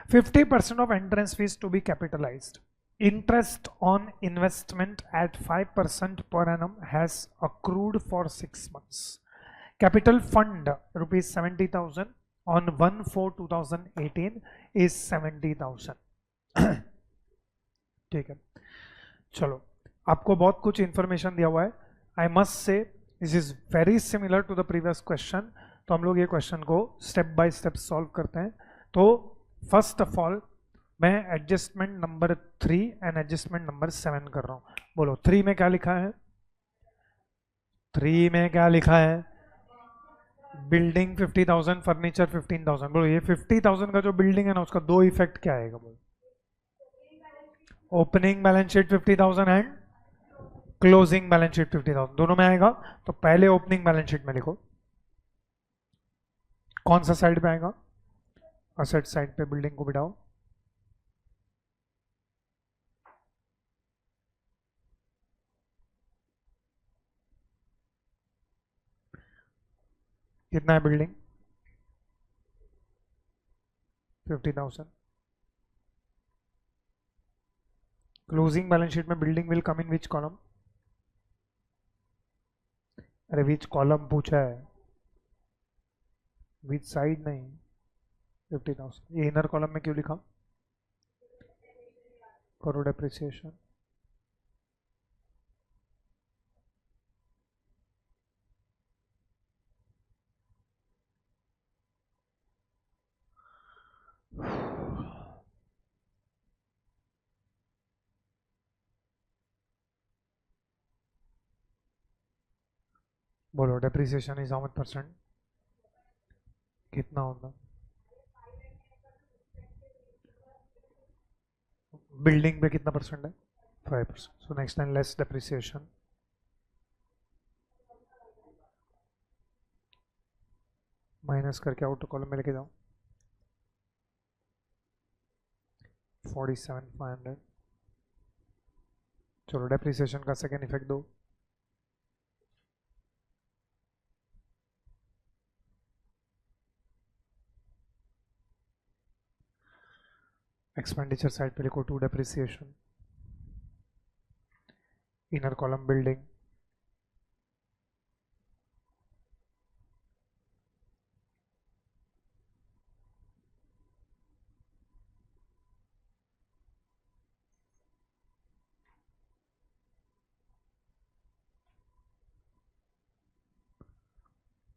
Speaker 1: 50% of entrance fees to be capitalized. Interest on investment at 5% per annum has accrued for 6 months. Capital fund rupees 70,000 on 1/4/2018 is 70,000. ठीक है, चलो आपको बहुत कुछ information दिया हुआ है. I must say this is very similar to the previous question. तो हम लोग ये क्वेश्चन को स्टेप बाय स्टेप सॉल्व करते हैं. तो फर्स्ट ऑफ ऑल मैं adjustment number 3 and adjustment number 7 कर रहा हूं. बोलो 3 में क्या लिखा है? 3 में क्या लिखा है? Building 50,000, furniture 15,000. बोलो ये 50,000 का जो बिल्डिंग है ना उसका दो इफेक्ट क्या आएगा? बोलो opening balance sheet 50,000 and closing balance sheet 50,000 दोनों में आएगा. तो पहले ओपनिंग बैलेंस शीट में लिखो. कौन सा साइड पे आएगा? असेट साइड पे बिल्डिंग को बिठाओ. कितना है बिल्डिंग? 50,000. क्लोजिंग बैलेंस शीट में building will come in which column? अरे विच कॉलम पूछा है, विच साइड नहीं. 50,000 ये इनर कॉलम में क्यों लिखा? करो डेप्रिसिएशन. बोलो depreciation is how much percent? कितना होगा? बिल्डिंग पे कितना परसेंट है? 5%. So next time less depreciation. Minus करके आउटर कॉलम में लेके जाओ. 47,500. चलो डेप्रिसिएशन का सेकेंड इफेक्ट दो. एक्सपेंडिचर साइड पे लिखो 2 depreciation. Inner column building.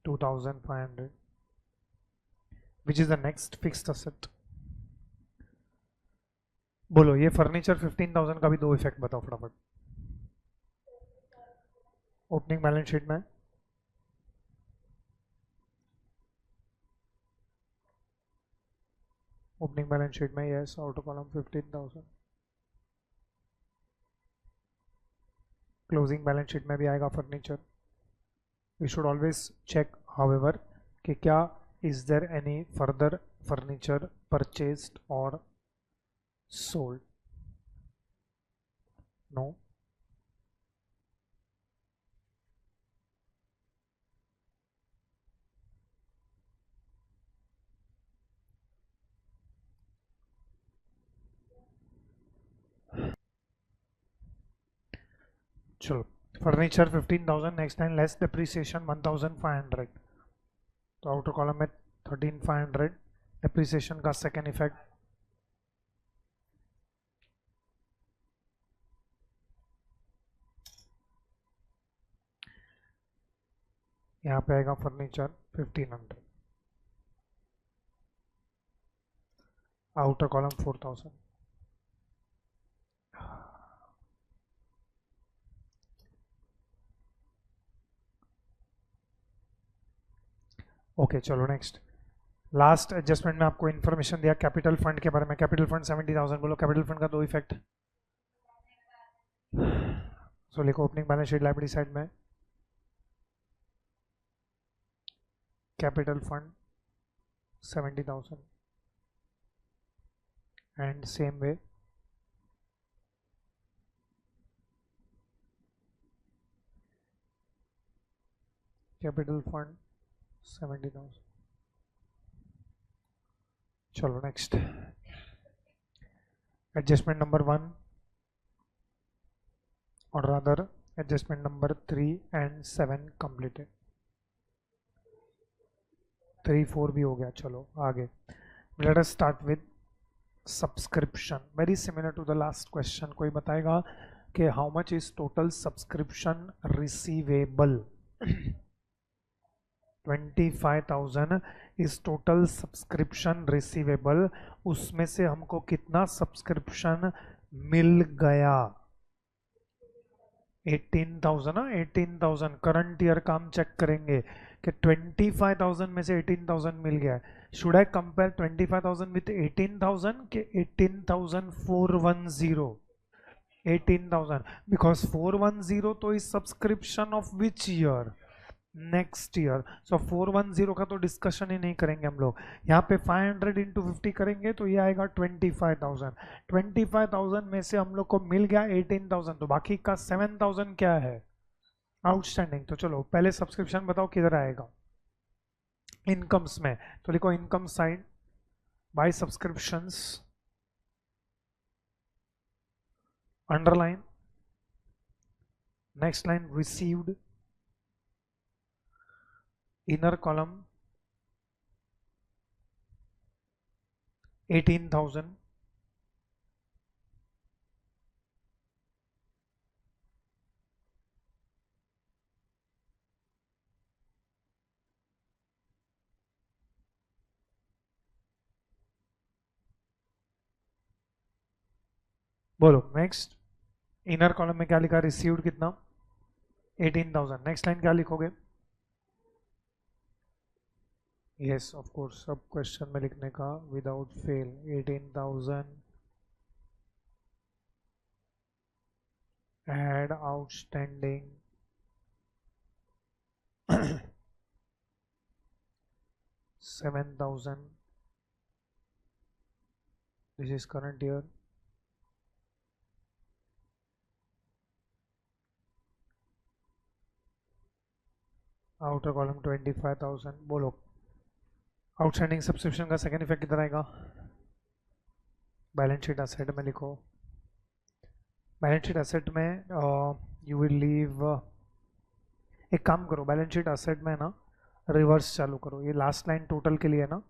Speaker 1: $2,500. Which is the next fixed asset? बोलो ये फर्नीचर 15,000 का भी दो इफेक्ट बताओ फटाफट. ओपनिंग बैलेंस शीट में ओपनिंग बैलेंस शीट में yes outer column 15,000. Closing balance sheet में भी आएगा furniture. We should always check however कि क्या is there any further furniture purchased और sold. No. चलो furniture 15,000. Next time less depreciation 1,500. तो आउटर कॉलम में 13,500. डेप्रिसिएशन का सेकेंड इफेक्ट यहाँ पे आएगा फर्नीचर 1,500. Outer column 4,000. ओके चलो नेक्स्ट। लास्ट एडजस्टमेंट में आपको इन्फॉर्मेशन दिया कैपिटल फंड के बारे में। कैपिटल फंड 70,000, बोलो कैपिटल फंड का दो इफेक्ट। सो लिखो opening balance sheet liability side में capital fund 70,000 and same way capital fund 70,000। चलो next adjustment number 1 or rather adjustment number 3 and 7 completed. 3 4 भी हो गया। चलो आगे let us start with subscription. Very similar to the last question. कोई बताएगा कि how much is total subscription receivable. 25,000 is total subscription receivable. उसमें से हमको कितना सब्सक्रिप्शन मिल गया? 18,000 ना। 18,000 करंट ईयर का हम चेक करेंगे कि 25,000 में से 18,000 मिल गया है। शुड आई कंपेयर 25,000 विथ 18,000 के 18,410? 18,000 बिकॉज 410 तो is subscription of which year? Next year. So 410 का तो डिस्कशन ही नहीं करेंगे हम लोग। यहाँ पे 500 इंटू 50 करेंगे तो ये आएगा 25,000। 25,000 में से हम लोग को मिल गया 18,000, तो बाकी का 7,000 क्या है? आउटस्टैंडिंग। तो चलो पहले सब्सक्रिप्शन बताओ किधर आएगा? इनकम्स में। तो लिखो income side bye subscriptions, underline, next line received, inner column 18,000, बोलो नेक्स्ट। इनर कॉलम में क्या लिखा? रिसीव्ड कितना? 18,000। नेक्स्ट लाइन क्या लिखोगे? यस ऑफ कोर्स, सब क्वेश्चन में लिखने का without fail 18,000 add outstanding 7,000, this is current year, outer column 25,000। बोलो आउटस्टैंडिंग सब्सक्रिप्शन का सेकेंड इफेक्ट किधर आएगा? बैलेंस शीट असेट में लिखो। बैलेंस शीट असेट में यू विल लीव, एक काम करो बैलेंस शीट असेट में ना रिवर्स चालू करो। ये लास्ट लाइन टोटल के लिए ना,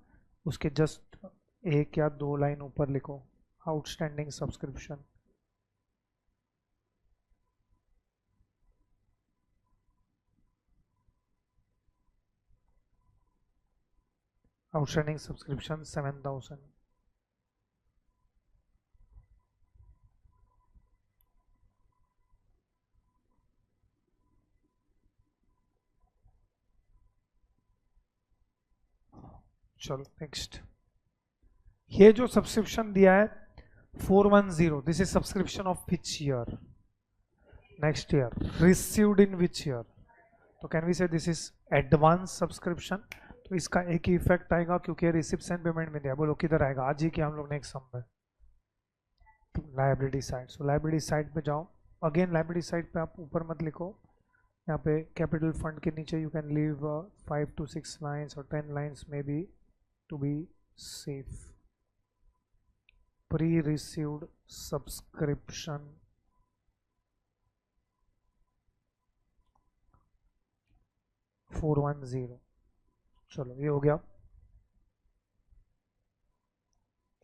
Speaker 1: उसके जस्ट एक या दो लाइन ऊपर लिखो आउटस्टैंडिंग सब्सक्रिप्शन। Outstanding subscription 7,000। चलो नेक्स्ट। ये जो सब्सक्रिप्शन दिया है 410, this is subscription of which year? Next year. Received in which year? तो can we say this is advance subscription. तो इसका एक ही इफेक्ट आएगा क्योंकि रिसिप्ट एंड पेमेंट में दिया। बोलो किधर आएगा? आज ही किया हम लोग नेक्स्ट सम में, लाइबिलिटी साइड। सो लाइबिलिटी साइड पे जाओ। अगेन लाइबिलिटी साइड पे आप ऊपर मत लिखो, यहाँ पे कैपिटल फंड के नीचे you can leave 5 to 6 lines और 10 लाइन्स में be to be safe. Pre received subscription 410। चलो ये हो गया,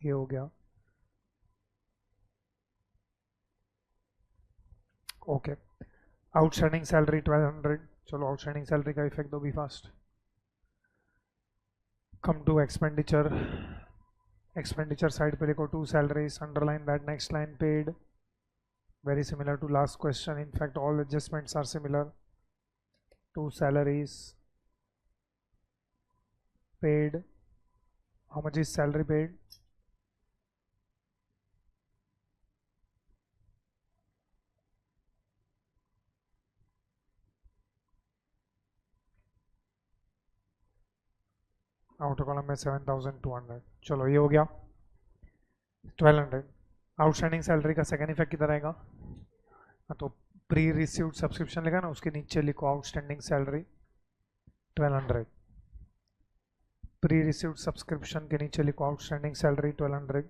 Speaker 1: ये हो गया। Okay outstanding salary 1200। चलो आउटस्टैंडिंग सैलरी का इफेक्ट दो भी fast. Come to expenditure. Expenditure side पे लिखो 2 salaries, underline that, next line paid. Very similar to last question, in fact all adjustments are similar. 2 salaries, paid, how much is salary paid, outer column में 7200, चलो ये हो गया 1200। Outstanding salary का second effect किधर आएगा, तो प्री रिसीव्ड सब्सक्रिप्शन लेगा ना, उसके नीचे लिखो outstanding salary 1200, pre received subscription के नीचे लिखो आउटस्टैंडिंग सैलरी 1200।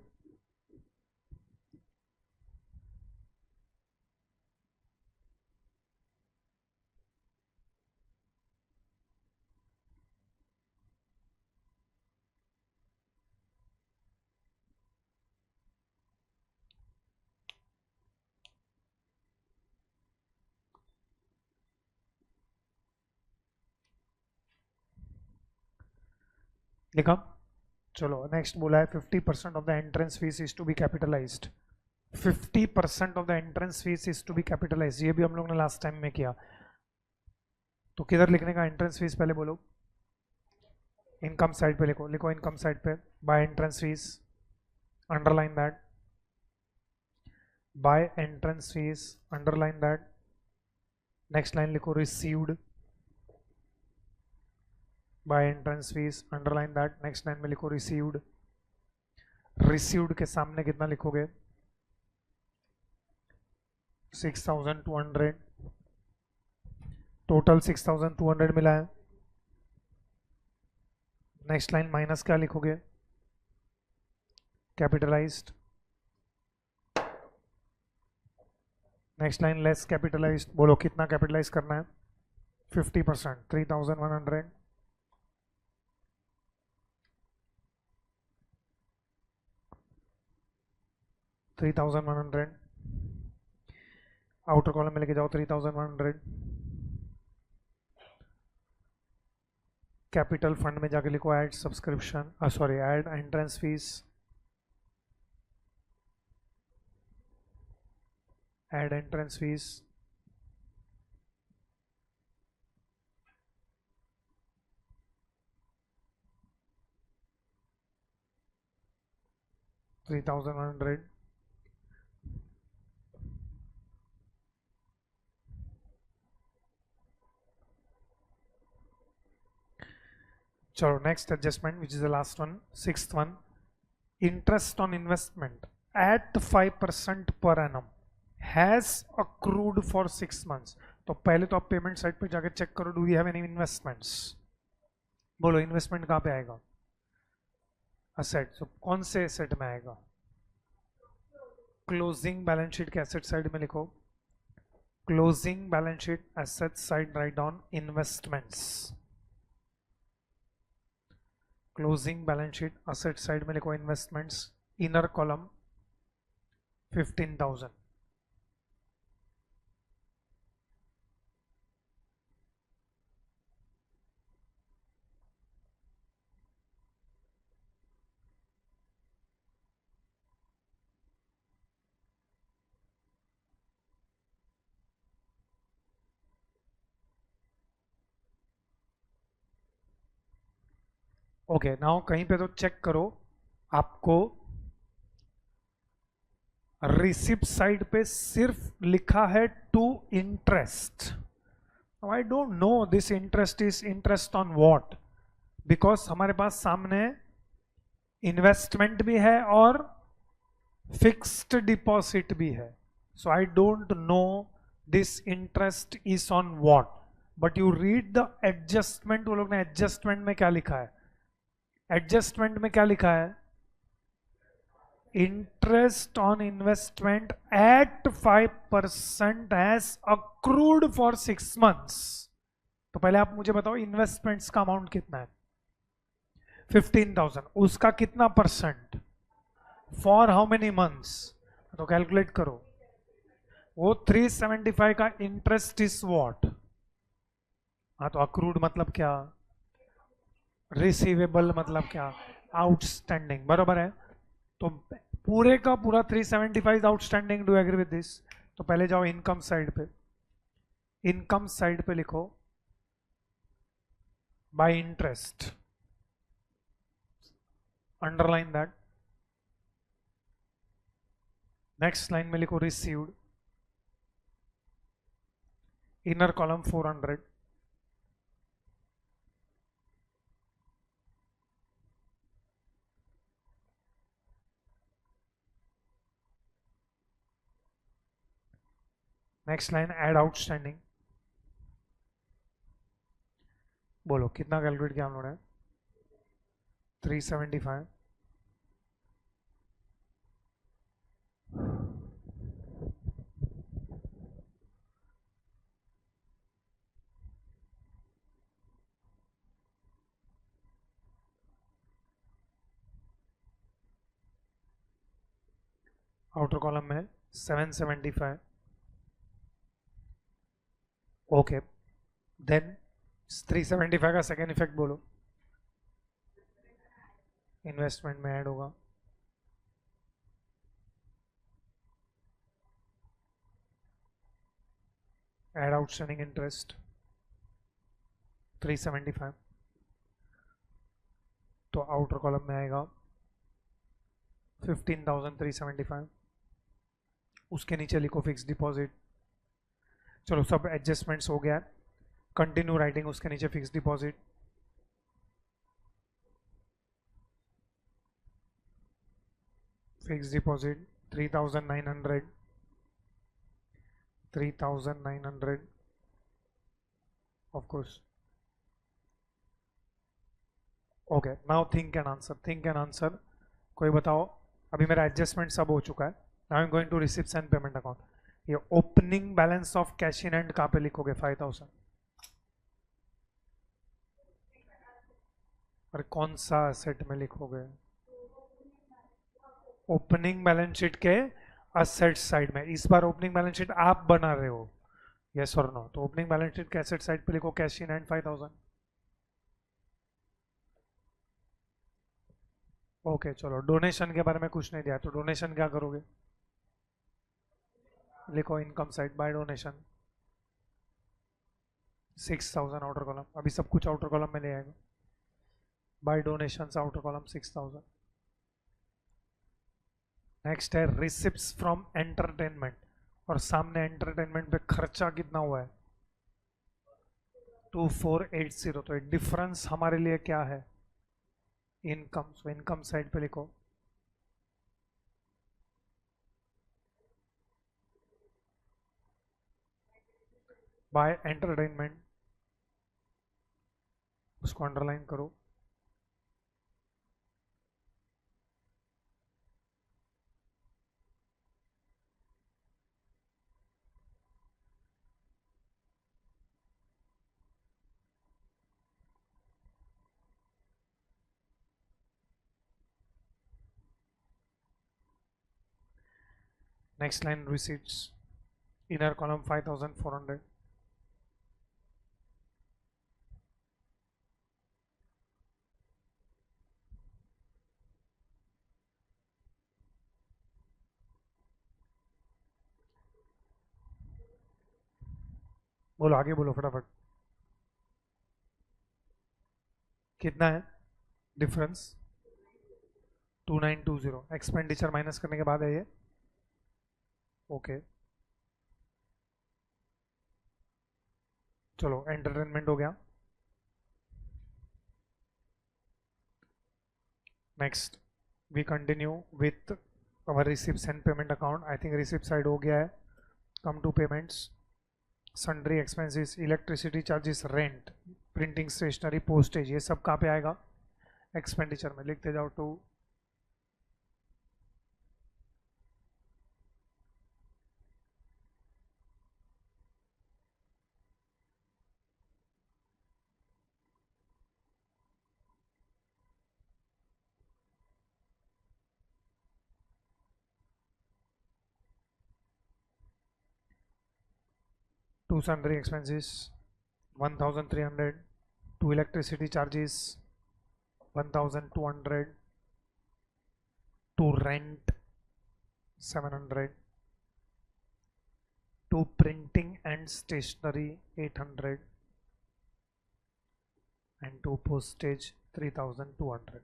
Speaker 1: लिखा, चलो नेक्स्ट बोला है 50% of the entrance fees is to be capitalised, 50% of the entrance fees is to be capitalised, ये भी हम लोग ने लास्ट टाइम में किया। तो किधर लिखने का एंट्रेंस फीस, पहले बोलो इनकम साइड पे लिखो, लिखो इनकम साइड पे by entrance fees, underline that, by entrance fees underline that. Next line लिखो received by entrance fees underline that. Next line में लिखो रिसीव्ड, रिसीव्ड के सामने कितना लिखोगे 6200, टोटल 6200 मिला है। नेक्स्ट लाइन माइनस क्या लिखोगे capitalised, next line less capitalised, बोलो कितना कैपिटलाइज करना है 50%, 3100, आउटर कॉलम में लेके जाओ 3100, कैपिटल फंड में जाके लिखो add subscription, sorry add entrance fees, add entrance fees, $3,100। चलो next adjustment which is the last one, sixth one, interest on investment at 5% per annum has accrued for 6 months. तो पहले तो आप पेमेंट साइट पे जाके चेक करो, do you have any investments, बोलो investment कहाँ पे आएगा, असेट, तो कौन से एसेट में आएगा, क्लोजिंग बैलेंस शीट के एसेट साइड में लिखो, closing balance sheet asset side write down investments, closing balance sheet asset side में लिखो investments, inner column 15,000। Okay now कहीं पे तो चेक करो, आपको रिसिप्ट साइड पे सिर्फ लिखा है to interest. I don't know this interest is interest on what, because हमारे पास सामने इन्वेस्टमेंट भी है और फिक्स्ड डिपॉजिट भी है, so I don't know this interest is on what, but you read the adjustment. वो लोग ने एडजस्टमेंट में क्या लिखा है, एडजस्टमेंट में क्या लिखा है, interest on investment at 5% as accrued for 6 months. तो पहले आप मुझे बताओ इन्वेस्टमेंट्स का अमाउंट कितना है 15,000, उसका कितना percent, for how many months, तो कैलकुलेट करो। वो 375 का इंटरेस्ट इज व्हाट, हाँ तो अक्रूड मतलब क्या, रिसीवेबल मतलब क्या, आउटस्टैंडिंग, बराबर है। तो पूरे का पूरा 375 outstanding, do agree with this. तो पहले जाओ इनकम साइड पे, इनकम साइड पे लिखो by interest, underline that. Next line में लिखो received, inner column 400, next line add outstanding. बोलो कितना कैलकुलेट किया हम लोगों ने? 375. आउटर कॉलम में 775. ओके, देन 375 का सेकेंड इफेक्ट बोलो. इन्वेस्टमेंट में ऐड होगा. Add outstanding interest 375. तो आउटर कॉलम में आएगा 15,375. उसके नीचे लिखो फिक्स डिपॉजिट. चलो सब एडजस्टमेंट्स हो गया. कंटिन्यू राइटिंग उसके नीचे fix deposit. Fix deposit 3,900. 3,900 of course. Okay, now think and answer. Think and answer. कोई बताओ. अभी मेरा एडजस्टमेंट सब हो चुका है. Now I am going to receipts and payment account. ये opening balance of cash in hand कहाँ पे लिखोगे? 5,000. और कौन सा सेट में लिखोगे? ओपनिंग बैलेंस शीट के असेट साइड में. इस बार ओपनिंग बैलेंस शीट आप बना रहे हो, यस और नो? तो ओपनिंग बैलेंस शीट के एसेट साइड पे लिखो कैश इन हैंड 5,000. ओके चलो, डोनेशन के बारे में कुछ नहीं दिया, तो डोनेशन क्या करोगे? लिखो income side by donation 6,000 outer column. अभी सब कुछ आउटर कॉलम में ले आएगा. By donation outer column 6,000. Next है रिसिप्ट्स फ्रॉम एंटरटेनमेंट. और सामने एंटरटेनमेंट पे खर्चा कितना हुआ है? 2480. तो डिफरेंस हमारे लिए क्या है? इनकम. सो इनकम साइड पे लिखो बाय एंटरटेनमेंट. उसको अंडरलाइन करो. Next line receipts, inner column 5,400. बोलो आगे बोलो फटाफट. कितना है डिफरेंस? 2920. एक्सपेंडिचर माइनस करने के बाद है ये. ओके चलो, एंटरटेनमेंट हो गया. Next we continue with our receipts and payment account. I think receipt side हो गया है. Come to payments. Sundry expenses, electricity charges, rent, printing, stationery, postage, ये सब कहाँ पे आएगा? एक्सपेंडिचर में. लिखते जाओ to 2 sundry expenses 1,300, 2 electricity charges 1,200, 2 rent 700, 2 printing and stationery 800, and 2 postage 3,200.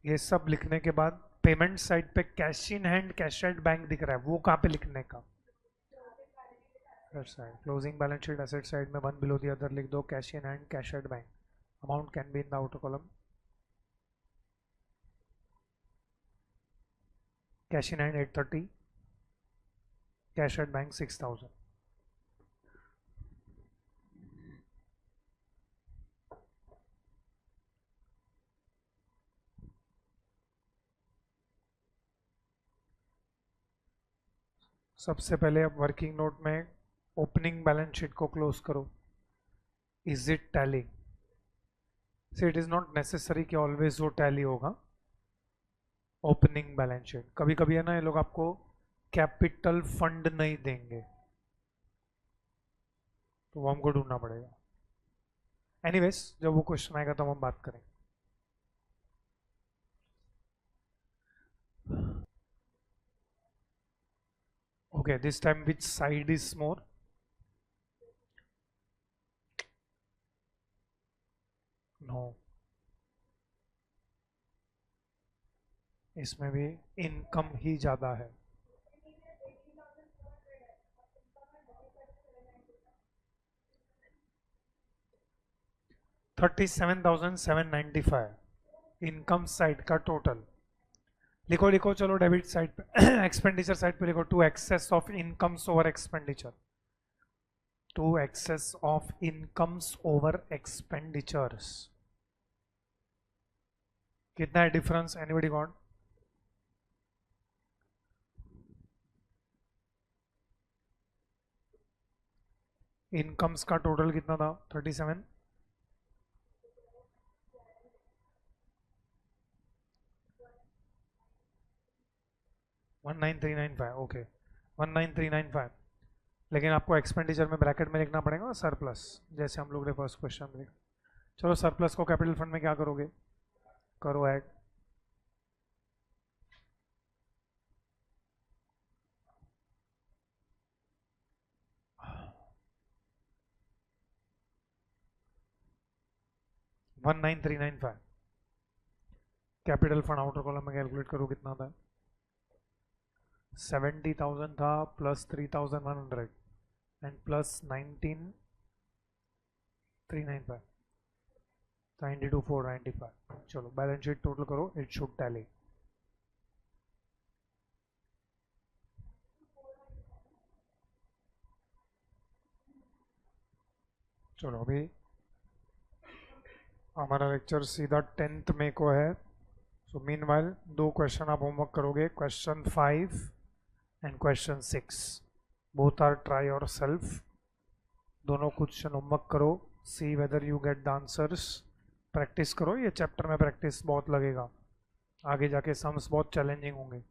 Speaker 1: ये सब लिखने के बाद पेमेंट साइड पे cash in hand cash at bank दिख रहा है, वो कहाँ पे लिखने का? Side closing balance sheet asset side में वन बिलो द अदर लिख दो, cash in hand cash at bank, amount can be in the outer column, cash in hand 830, cash at bank 6000. सबसे पहले अब वर्किंग नोट में opening balance sheet को close करो. Is it tally? So it is not necessary कि always वो tally होगा. Opening balance sheet कभी कभी है ना, ये लोग आपको कैपिटल फंड नहीं देंगे, तो वो हमको ढूंढना पड़ेगा. एनीवेज जब वो क्वेश्चन आएगा तो हम बात करेंगे. Okay, this time which side is more? No. इसमें भी इनकम ही ज़्यादा है. $37,795 इनकम साइड का टोटल. लिखो लिखो चलो डेबिट साइड पे एक्सपेंडिचर साइड पे लिखो, to excess of incomes over expenditure, to excess of incomes over expenditures. कितना है डिफरेंस? Anybody got? इनकम्स का टोटल कितना था? 37. ओके 19395. लेकिन आपको एक्सपेंडिचर में ब्रैकेट में लिखना पड़ेगा सरप्लस, जैसे हम लोग ने फर्स्ट क्वेश्चन में लिखा. चलो सरप्लस को कैपिटल फंड में क्या करोगे? करो add. $19,395 capital fund outer column में कैलकुलेट करो कितना था? 70,000 था प्लस 3,100 एंड प्लस 19,395, 92,495. चलो बैलेंस शीट टोटल करो, इट शुड टैली. चलो अभी हमारा लेक्चर सीधा 10th मई को है. सो मीनवाइल दो क्वेश्चन आप होमवर्क करोगे, question 5 and question 6. Both are try yourself. दोनों क्वेश्चन होमवर्क करो, see whether you get the answers. Practice करो, ये चैप्टर में प्रैक्टिस बहुत लगेगा, आगे जाके सम्स बहुत चैलेंजिंग होंगे.